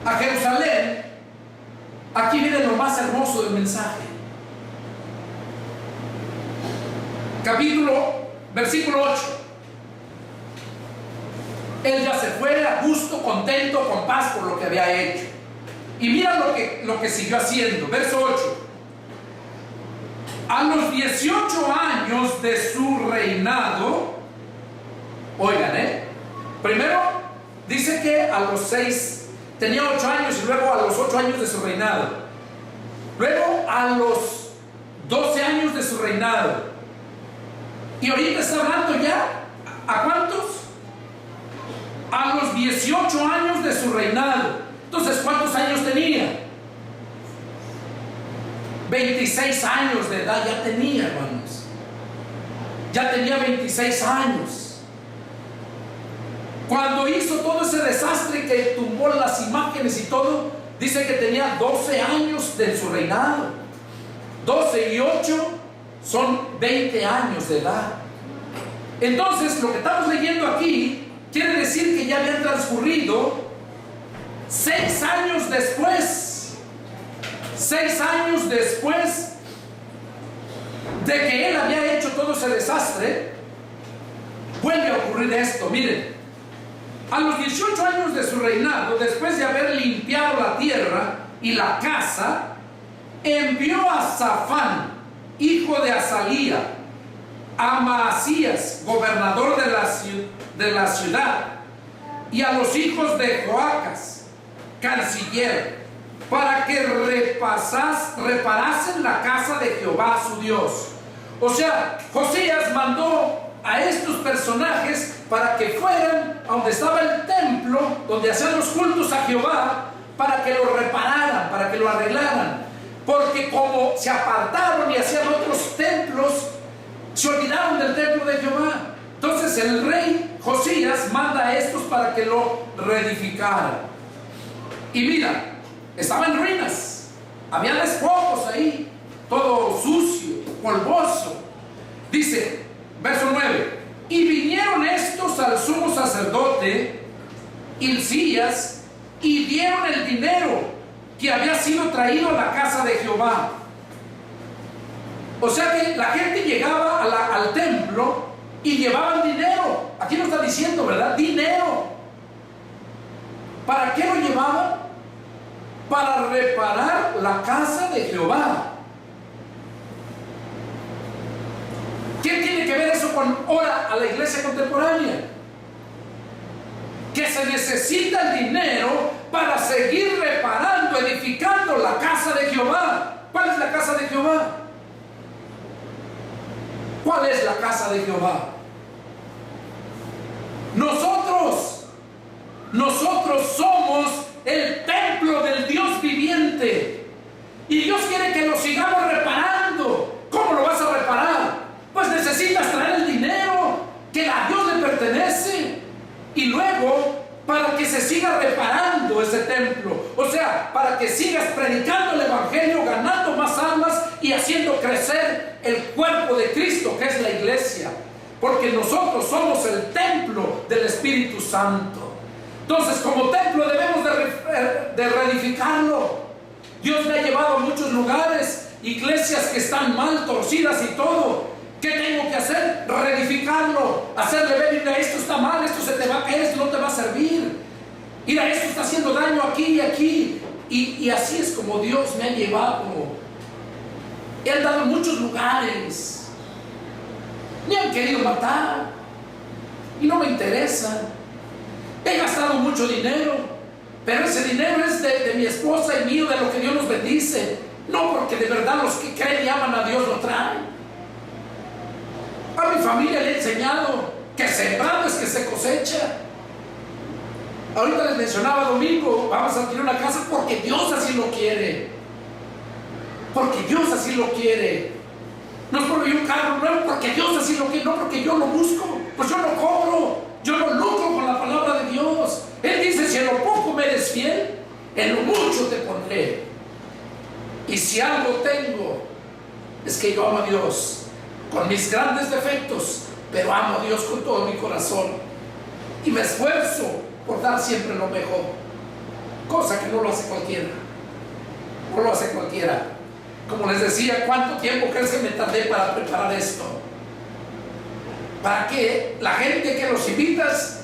a Jerusalén, aquí viene lo más hermoso del mensaje. Versículo 8. Él ya se fue a gusto, contento, con paz por lo que había hecho. Y mira lo que siguió haciendo. Verso 8. A los 18 años de su reinado, oigan, primero dice que a los 6, tenía 8 años, y luego a los 8 años de su reinado. Luego a los 12 años de su reinado. Y ahorita está hablando ya, ¿a cuántos? A los 18 años de su reinado. Entonces, ¿cuántos años tenía? 26 años de edad ya tenía, hermanos. Ya tenía 26 años. Cuando hizo todo ese desastre que tumbó las imágenes y todo, dice que tenía 12 años de su reinado. 12 y 8 son 20 años de edad. Entonces, lo que estamos leyendo aquí quiere decir que ya habían transcurrido 6 años después. 6 años después de que él había hecho todo ese desastre, vuelve a ocurrir esto. Miren, a los 18 años de su reinado, después de haber limpiado la tierra y la casa, envió a Safán, hijo de Azalía, a Maasías, gobernador de la ciudad, y a los hijos de Joacas, canciller, para que reparasen la casa de Jehová su Dios. O sea, Josías mandó a estos personajes para que fueran a donde estaba el templo, donde hacían los cultos a Jehová, para que lo repararan, para que lo arreglaran. Porque como se apartaron y hacían otros templos, se olvidaron del templo de Jehová. Entonces el rey Josías manda a estos para que lo reedificaran. Y mira, estaba en ruinas, había despojos ahí, todo sucio, polvoso. Dice, verso 9: y vinieron estos al sumo sacerdote Hilcías y dieron el dinero que había sido traído a la casa de Jehová. O sea que la gente llegaba al templo y llevaban dinero. Aquí no está diciendo, ¿verdad? Dinero. ¿Para qué lo llevaban? Para reparar la casa de Jehová. ¿Qué tiene que ver eso con ahora a la iglesia contemporánea? Que se necesita el dinero para seguir reparando, edificando la casa de Jehová. ¿Cuál es la casa de Jehová? ¿Cuál es la casa de Jehová? Nosotros somos el templo del Dios viviente. Y Dios quiere que lo sigamos reparando. ¿Cómo lo vas a reparar? Pues necesitas traer el dinero que a Dios le pertenece. Y luego, para que se siga reparando ese templo. O sea, para que sigas predicando el evangelio, ganando más almas y haciendo crecer el cuerpo de Cristo, que es la iglesia. Porque nosotros somos el templo del Espíritu Santo. Entonces, como templo debemos de reedificarlo. Dios me ha llevado a muchos lugares, iglesias que están mal, torcidas y todo. ¿Qué tengo que hacer? Reedificarlo, hacerle ver: mira, esto está mal, esto se te va a caer, esto no te va a servir. Mira, esto está haciendo daño aquí y aquí. Y así es como Dios me ha llevado. He andado en muchos lugares. Me han querido matar y no me interesa. He gastado mucho dinero, pero ese dinero es de mi esposa y mío, de lo que Dios nos bendice. No porque de verdad los que creen y aman a Dios lo traen. A mi familia le he enseñado que sembrando es que se cosecha. Ahorita les mencionaba domingo, vamos a adquirir una casa porque Dios así lo quiere. Porque Dios así lo quiere. No es porque un carro nuevo, porque Dios así lo quiere, no porque yo lo busco. Pues yo lo cobro, yo lo lucro con la palabra de Dios. Él dice: si en lo poco me eres fiel, en lo mucho te pondré. Y si algo tengo, es que yo amo a Dios, con mis grandes defectos, pero amo a Dios con todo mi corazón. Y me esfuerzo por dar siempre lo mejor, cosa que no lo hace cualquiera. No lo hace cualquiera. Como les decía, ¿cuánto tiempo crees que me tardé para preparar esto? Para que la gente que los invitas,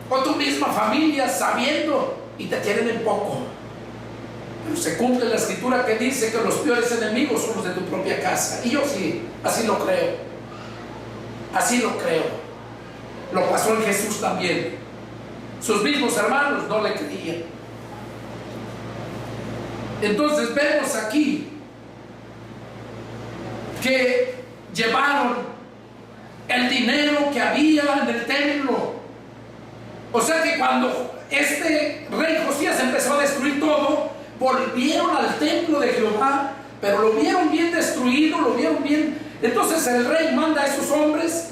o tu misma familia, sabiendo, y te tienen en poco. Pero se cumple la escritura que dice que los peores enemigos son los de tu propia casa. Y yo sí, así lo creo. Así lo creo. Lo pasó en Jesús también. Sus mismos hermanos no le creían. Entonces vemos aquí que llevaron el dinero que había en el templo. O sea que cuando este rey Josías empezó a destruir todo, volvieron al templo de Jehová, pero lo vieron bien destruido, lo vieron bien. Entonces el rey manda a esos hombres,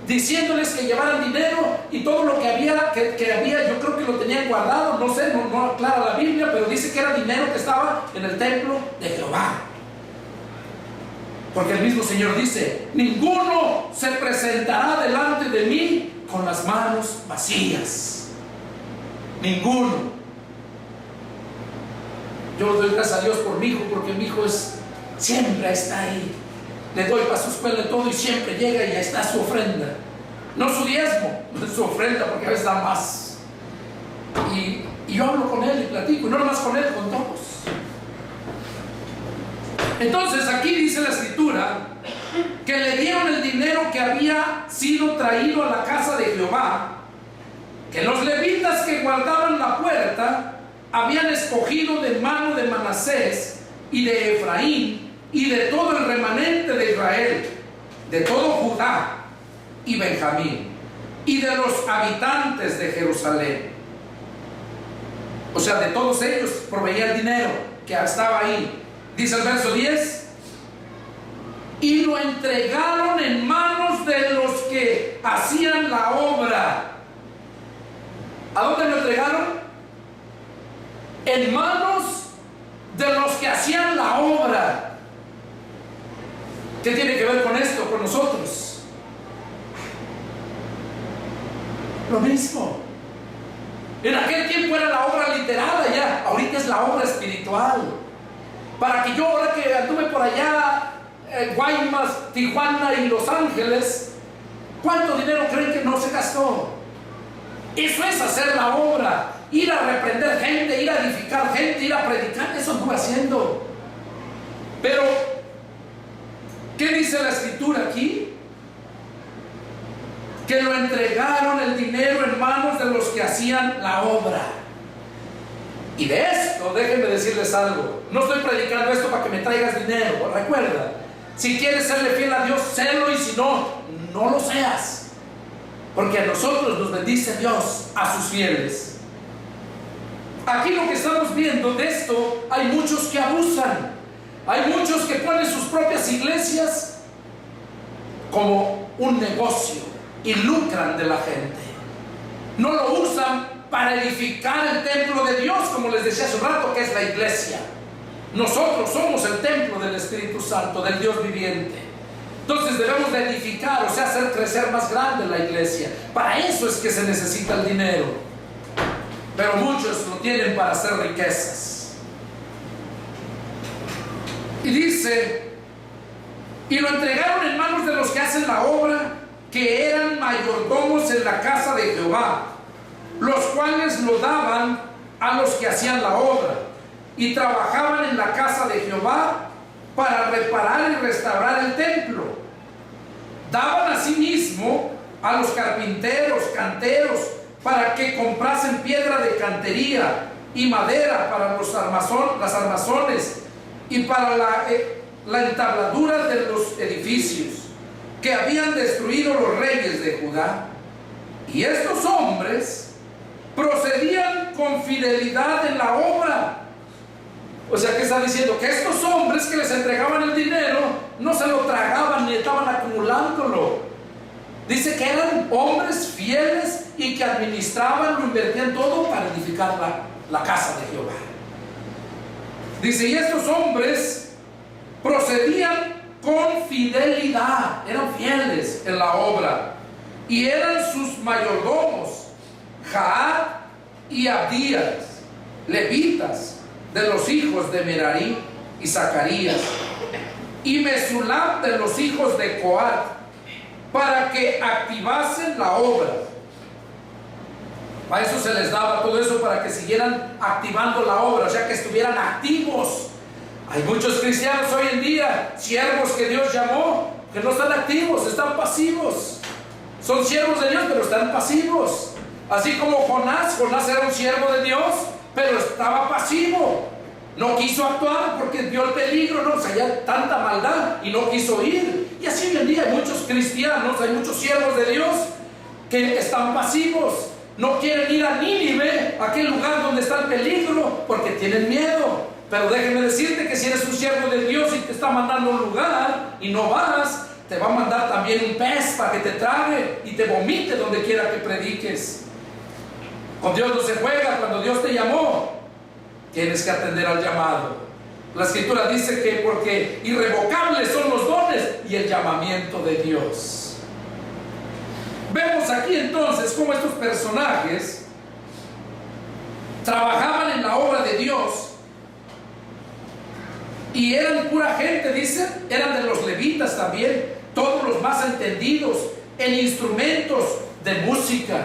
diciéndoles que llevaran dinero y todo lo que había, yo creo que lo tenían guardado, no sé, no aclara la Biblia, pero dice que era dinero que estaba en el templo de Jehová. Porque el mismo Señor dice: ninguno se presentará delante de mí con las manos vacías. Ninguno. Yo doy gracias a Dios por mi hijo, porque mi hijo siempre está ahí. Le doy para su escuela y todo, y siempre llega y ahí está su ofrenda. No su diezmo, su ofrenda, porque a veces da más. Y yo hablo con él y platico, y no nomás con él, con todos. Entonces aquí dice la escritura que le dieron el dinero que había sido traído a la casa de Jehová, que los levitas que guardaban la puerta habían escogido de mano de Manasés y de Efraín y de todo el remanente de Israel, de todo Judá y Benjamín, y de los habitantes de Jerusalén. O sea, de todos ellos proveía el dinero que estaba ahí. Dice el verso 10: y lo entregaron en manos de los que hacían la obra. ¿A dónde lo entregaron? En manos de los que hacían la obra. ¿Qué tiene que ver con esto, con nosotros? Lo mismo. En aquel tiempo era la obra literal allá, ahorita es la obra espiritual. Para que yo, ahora que anduve por allá, Guaymas, Tijuana y Los Ángeles, ¿cuánto dinero creen que no se gastó? Eso es hacer la obra, ir a reprender gente, ir a edificar gente, ir a predicar. Eso anduve haciendo. Pero ¿qué dice la escritura aquí? Que lo entregaron el dinero en manos de los que hacían la obra. Y de esto, déjenme decirles algo. No estoy predicando esto para que me traigas dinero. Recuerda, si quieres serle fiel a Dios, sélo, y si no, no lo seas. Porque a nosotros nos bendice Dios, a sus fieles. Aquí lo que estamos viendo de esto, hay muchos que abusan. Hay muchos que ponen sus propias iglesias como un negocio y lucran de la gente. No lo usan para edificar el templo de Dios, como les decía hace un rato, que es la iglesia. Nosotros somos el templo del Espíritu Santo, del Dios viviente. Entonces debemos de edificar, o sea, hacer crecer más grande la iglesia. Para eso es que se necesita el dinero. Pero muchos lo tienen para hacer riquezas. Y dice: y lo entregaron en manos de los que hacen la obra, que eran mayordomos en la casa de Jehová, los cuales lo daban a los que hacían la obra y trabajaban en la casa de Jehová para reparar y restaurar el templo. Daban asimismo a los carpinteros, canteros, para que comprasen piedra de cantería y madera para las armazones y para la entabladura de los edificios que habían destruido los reyes de Judá. Y estos hombres procedían con fidelidad en la obra. O sea, ¿qué está diciendo? Que estos hombres que les entregaban el dinero no se lo tragaban ni estaban acumulándolo. Dice que eran hombres fieles y que administraban, lo invertían todo para edificar la casa de Jehová. Dice: y estos hombres procedían con fidelidad, eran fieles en la obra, y eran sus mayordomos Jaat y Abdías, levitas de los hijos de Merarí y Zacarías, y Mesulam de los hijos de Coat, para que activasen la obra. Para eso se les daba todo eso, para que siguieran activando la obra, o sea, que estuvieran activos. Hay muchos cristianos hoy en día, siervos que Dios llamó, que no están activos, están pasivos. Son siervos de Dios, pero están pasivos. Así como Jonás era un siervo de Dios, pero estaba pasivo. No quiso actuar porque vio el peligro, no, o sea, había tanta maldad y no quiso ir. Y así hoy en día hay muchos cristianos, hay muchos siervos de Dios que están pasivos. No quieren ir a Nínive, aquel lugar donde está el peligro, porque tienen miedo. Pero déjeme decirte que si eres un siervo de Dios y te está mandando a un lugar y no vas, te va a mandar también un pez para que te trague y te vomite donde quiera que prediques. Con Dios no se juega. Cuando Dios te llamó, tienes que atender al llamado. La Escritura dice que porque irrevocables son los dones y el llamamiento de Dios. Vemos aquí entonces cómo estos personajes trabajaban en la obra de Dios y eran pura gente, dicen, eran de los levitas también, todos los más entendidos en instrumentos de música.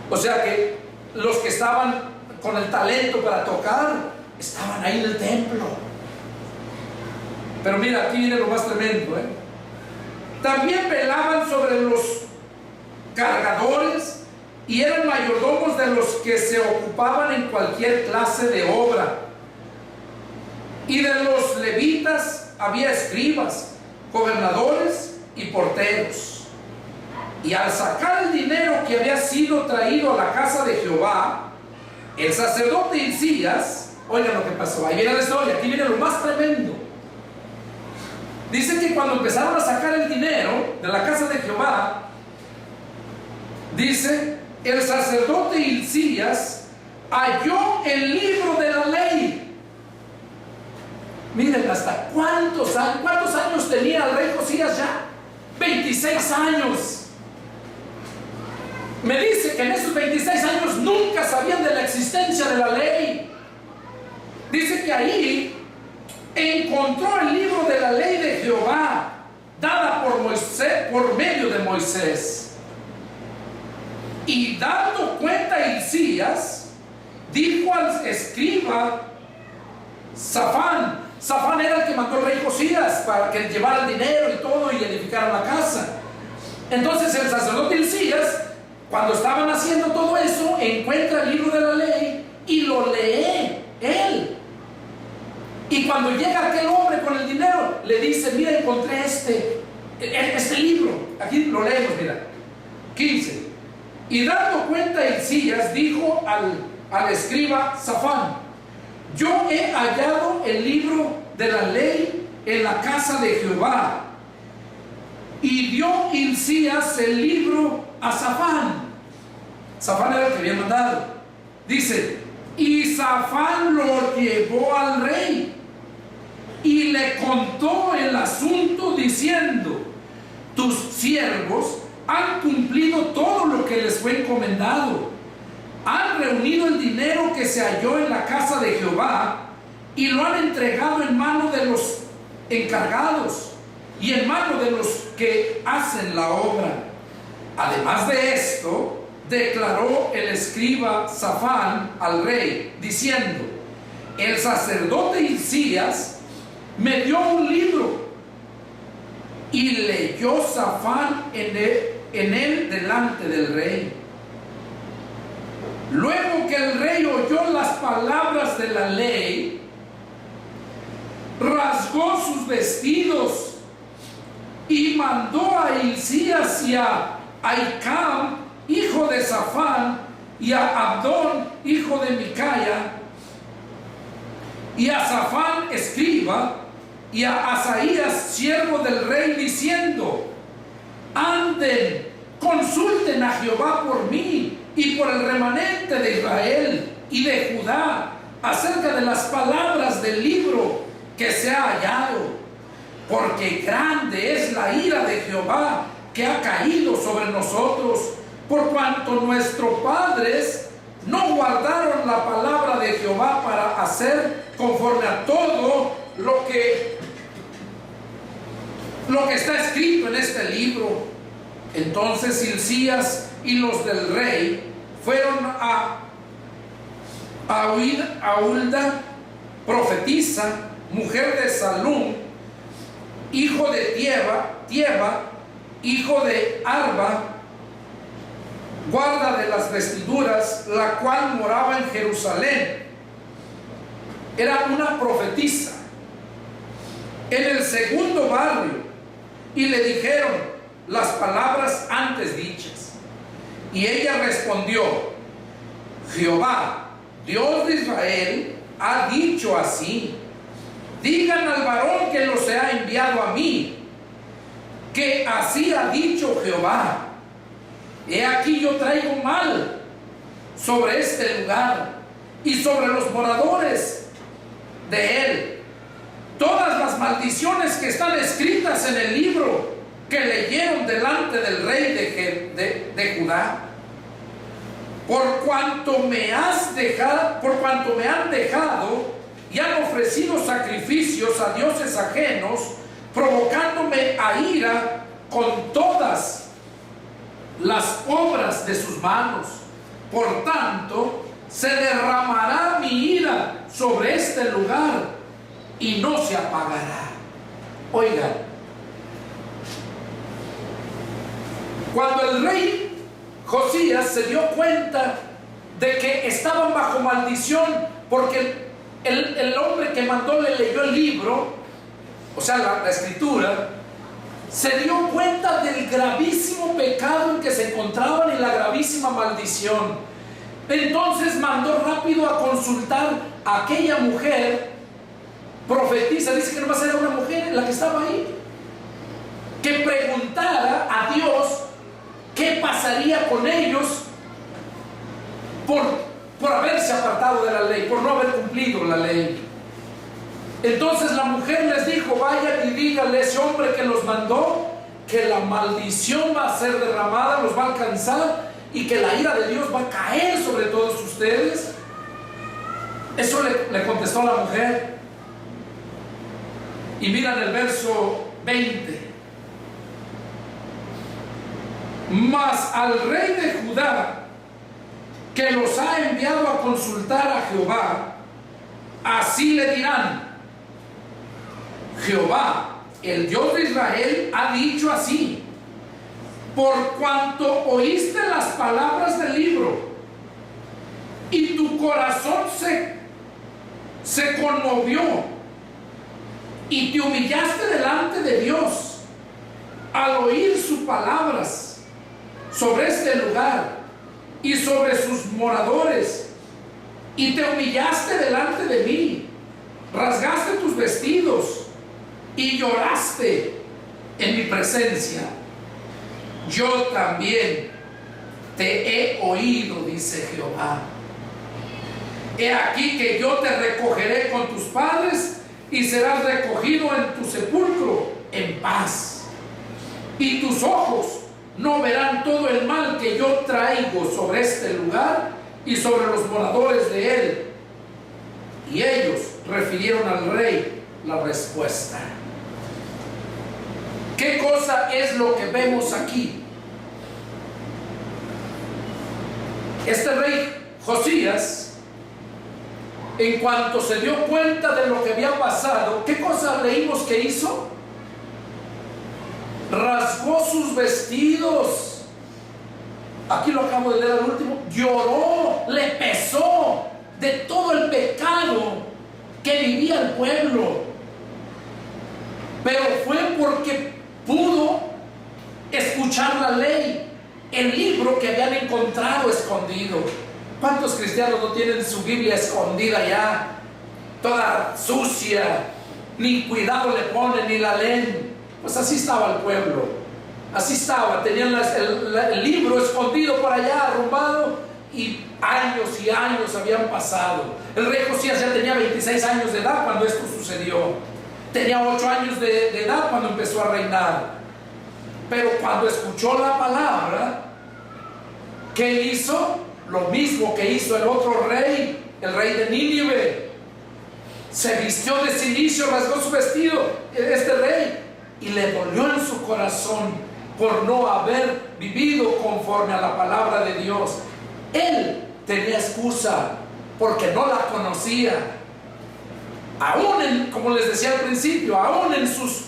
O sea que los que estaban con el talento para tocar estaban ahí en el templo. Pero mira, aquí viene lo más tremendo, ¿eh? También velaban sobre los cargadores y eran mayordomos de los que se ocupaban en cualquier clase de obra. Y de los levitas había escribas, gobernadores y porteros. Y al sacar el dinero que había sido traído a la casa de Jehová, el sacerdote Hilcías, oigan lo que pasó, ahí viene la historia, aquí viene lo más tremendo. Dice que cuando empezaron a sacar el dinero de la casa de Jehová, dice, el sacerdote Hilcías halló el libro de la ley. Miren hasta cuántos años tenía el rey Josías ya. 26 años. Me dice que en esos 26 años nunca sabían de la existencia de la ley. Dice que ahí encontró el libro de la ley de Jehová, dada por Moisés, por medio de Moisés. Y dando cuenta Hilcías, dijo al escriba Safán. Safán era el que mandó al rey Josías para que llevara el dinero y todo y edificara la casa. Entonces el sacerdote Hilcías, cuando estaban haciendo todo eso, encuentra el libro de la ley y lo lee él. Y cuando llega aquel hombre con el dinero, le dice, mira, encontré este libro. Aquí lo leemos, mira. 15. Y dando cuenta Hilcías, dijo al escriba Safán, yo he hallado el libro de la ley en la casa de Jehová. Y dio Hilcías el libro a Safán. Safán era el que había mandado. Dice, y Safán lo llevó al rey y le contó el asunto diciendo, tus siervos han cumplido todo lo que les fue encomendado, han reunido el dinero que se halló en la casa de Jehová y lo han entregado en mano de los encargados y en mano de los que hacen la obra. Además de esto, declaró el escriba Safán al rey, diciendo, el sacerdote Hilcías me dio un libro. Y leyó Safán en él delante del rey. Luego que el rey oyó las palabras de la ley, rasgó sus vestidos y mandó a Hilcías y a Ahicam, hijo de Safán, y a Abdón, hijo de Micaya, y a Safán, escriba, y a Asaías, siervo del rey, diciendo, anden, consulten a Jehová por mí y por el remanente de Israel y de Judá acerca de las palabras del libro que se ha hallado, porque grande es la ira de Jehová que ha caído sobre nosotros, por cuanto nuestros padres no guardaron la palabra de Jehová para hacer conforme a todo lo que está escrito en este libro. Entonces Hilcías y los del rey fueron a Hulda, profetisa, mujer de Salum, hijo de Tieba, hijo de Arba, guarda de las vestiduras, la cual moraba en Jerusalén. Era una profetisa en el segundo barrio, y le dijeron las palabras antes dichas. Y ella respondió, Jehová, Dios de Israel, ha dicho así, digan al varón que los ha enviado a mí, que así ha dicho Jehová: he aquí yo traigo mal sobre este lugar y sobre los moradores de él todas las maldiciones que están escritas en el libro que leyeron delante del rey de Judá. Por cuanto me han dejado y han ofrecido sacrificios a dioses ajenos, provocándome a ira con todas las obras de sus manos. Por tanto, se derramará mi ira sobre este lugar y no se apagará. Oigan, cuando el rey Josías se dio cuenta de que estaban bajo maldición, porque el hombre que mandó le leyó el libro, o sea, la escritura, se dio cuenta del gravísimo pecado en que se encontraban y la gravísima maldición. Entonces mandó rápido a consultar a aquella mujer profetisa. Dice que nomás era una mujer la que estaba ahí, que preguntara a Dios qué pasaría con ellos por haberse apartado de la ley, por no haber cumplido la ley. Entonces la mujer les dijo: vayan y díganle a ese hombre que los mandó que la maldición va a ser derramada, los va a alcanzar, y que la ira de Dios va a caer sobre todos ustedes. Eso le contestó la mujer. Y miran el verso 20: mas al rey de Judá, que los ha enviado a consultar a Jehová, así le dirán: Jehová, el Dios de Israel, ha dicho así: por cuanto oíste las palabras del libro y tu corazón se conmovió y te humillaste delante de Dios al oír sus palabras sobre este lugar y sobre sus moradores, y te humillaste delante de mí, rasgaste tus vestidos y lloraste en mi presencia, yo también te he oído, dice Jehová. He aquí que yo te recogeré con tus padres y serás recogido en tu sepulcro en paz, y tus ojos no verán todo el mal que yo traigo sobre este lugar y sobre los moradores de él. Y ellos refirieron al rey la respuesta. ¿Qué cosa es lo que vemos aquí? Este rey Josías, en cuanto se dio cuenta de lo que había pasado, ¿qué cosa leímos que hizo? Rasgó sus vestidos. Aquí lo acabo de leer al último. Lloró, le pesó de todo el pecado que vivía el pueblo. Pero fue porque pudo escuchar la ley, el libro que habían encontrado escondido. ¿Cuántos cristianos no tienen su Biblia escondida ya, toda sucia, ni cuidado le ponen ni la leen? Pues así estaba el pueblo, así estaba, tenían el libro escondido por allá, arrumbado, y años habían pasado. El rey Josías ya tenía 26 años de edad cuando esto sucedió. Tenía 8 años de edad cuando empezó a reinar. Pero cuando escuchó la palabra, ¿qué hizo? Lo mismo que hizo el otro rey, el rey de Nínive. Se vistió de cilicio, rasgó su vestido, este rey, y le dolió en su corazón por no haber vivido conforme a la palabra de Dios. Él tenía excusa porque no la conocía. Aún como les decía al principio, aún en sus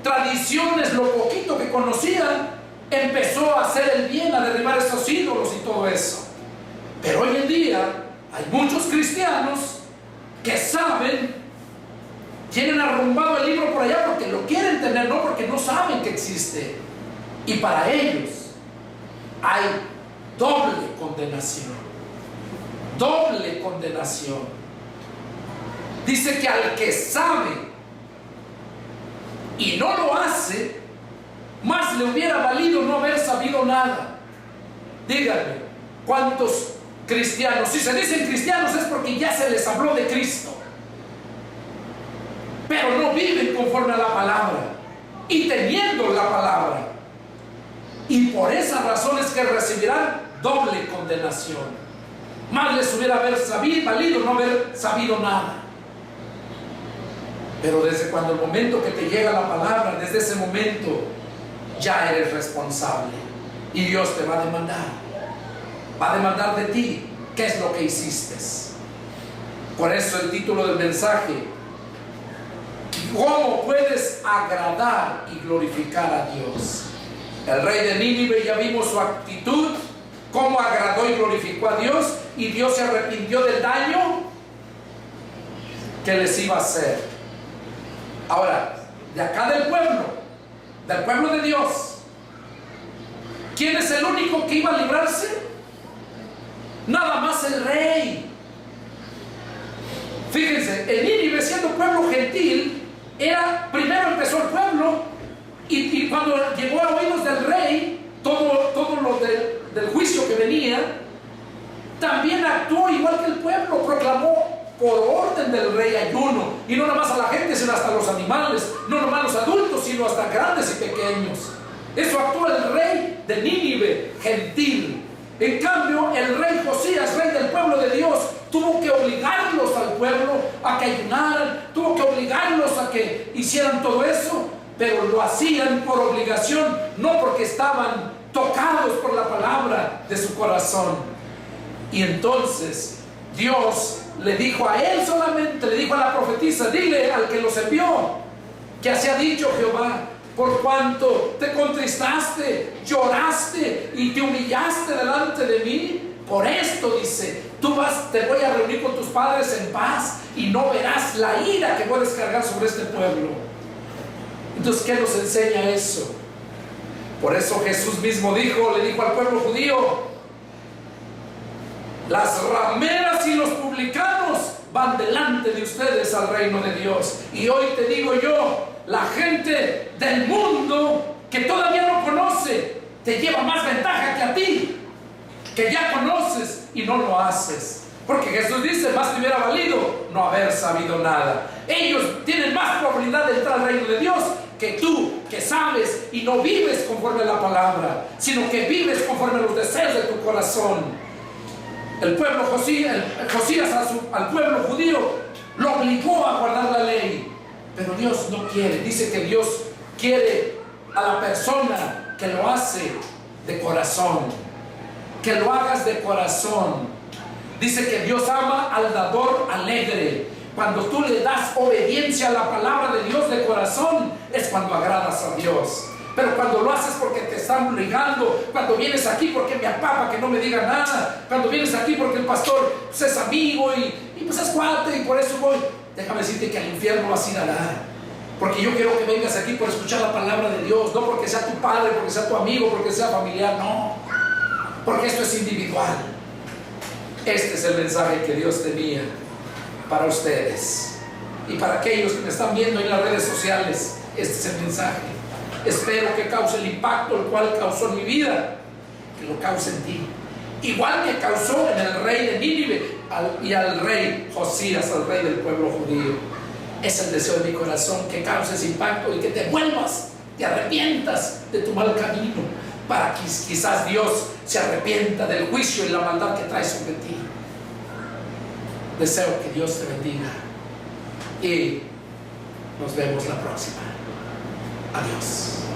tradiciones, lo poquito que conocían, empezó a hacer el bien, a derribar esos ídolos y todo eso. Pero hoy en día hay muchos cristianos que saben, tienen arrumbado el libro por allá porque lo quieren tener, no porque no saben que existe. Y para ellos hay doble condenación. Doble condenación. Dice que al que sabe y no lo hace, más le hubiera valido no haber sabido nada. Díganme, ¿cuántos cristianos, si se dicen cristianos es porque ya se les habló de Cristo, pero no viven conforme a la palabra y teniendo la palabra? Y por esa razón es que recibirán doble condenación. Más les hubiera valido no haber sabido nada. Pero desde cuando el momento que te llega la palabra, desde ese momento ya eres responsable y Dios te va a demandar. Va a demandar de ti qué es lo que hiciste. Por eso el título del mensaje: ¿cómo puedes agradar y glorificar a Dios? El rey de Nínive, ya vimos su actitud, cómo agradó y glorificó a Dios, y Dios se arrepintió del daño que les iba a hacer. Ahora, de acá del pueblo de Dios, ¿quién es el único que iba a librarse? Nada más el rey. Fíjense, en Nínive, siendo pueblo gentil, primero empezó el pueblo, y cuando llegó a oídos del rey todo lo del juicio que venía, también actuó igual que el pueblo, proclamó por orden del rey ayuno, y no nomás a la gente, sino hasta los animales, no nomás a los adultos, sino hasta grandes y pequeños. Eso actuó el rey de Nínive, gentil. En cambio, el rey Josías, rey del pueblo de Dios, tuvo que obligarlos al pueblo a que ayunaran, tuvo que obligarlos a que hicieran todo eso, pero lo hacían por obligación, no porque estaban tocados por la palabra de su corazón. Y entonces Dios le dijo a él solamente, le dijo a la profetisa: dile al que los envió, que así ha dicho Jehová, por cuanto te contristaste, lloraste y te humillaste delante de mí, por esto, dice, te voy a reunir con tus padres en paz, y no verás la ira que voy a descargar sobre este pueblo. Entonces, ¿qué nos enseña eso? Por eso Jesús mismo le dijo al pueblo judío: las rameras y los publicanos van delante de ustedes al reino de Dios. Y hoy te digo yo, la gente del mundo que todavía no conoce, te lleva más ventaja que a ti, que ya conoces y no lo haces. Porque Jesús dice: más te hubiera valido no haber sabido nada. Ellos tienen más probabilidad de entrar al reino de Dios que tú, que sabes y no vives conforme a la palabra, sino que vives conforme a los deseos de tu corazón. El pueblo Josías al pueblo judío lo obligó a guardar la ley, pero Dios no quiere. Dice que Dios quiere a la persona que lo hace de corazón, que lo hagas de corazón. Dice que Dios ama al dador alegre. Cuando tú le das obediencia a la palabra de Dios de corazón, es cuando agradas a Dios. Pero cuando lo haces porque te están obligando, cuando vienes aquí porque mi papá que no me diga nada, cuando vienes aquí porque el pastor pues, es amigo y pues es cuate y por eso voy, déjame decirte que al infierno vas a ir a dar. Porque yo quiero que vengas aquí por escuchar la palabra de Dios, no porque sea tu padre, porque sea tu amigo, porque sea familiar, no. Porque esto es individual. Este es el mensaje que Dios tenía para ustedes y para aquellos que me están viendo en las redes sociales. Este es el mensaje. Espero que cause el impacto el cual causó en mi vida, que lo cause en ti, igual que causó en el rey de Nínive y al rey Josías, al rey del pueblo judío. Es el deseo de mi corazón, que causes impacto y que te vuelvas, te arrepientas de tu mal camino, para que quizás Dios se arrepienta del juicio y la maldad que trae sobre ti. Deseo que Dios te bendiga y nos vemos la próxima. Adiós.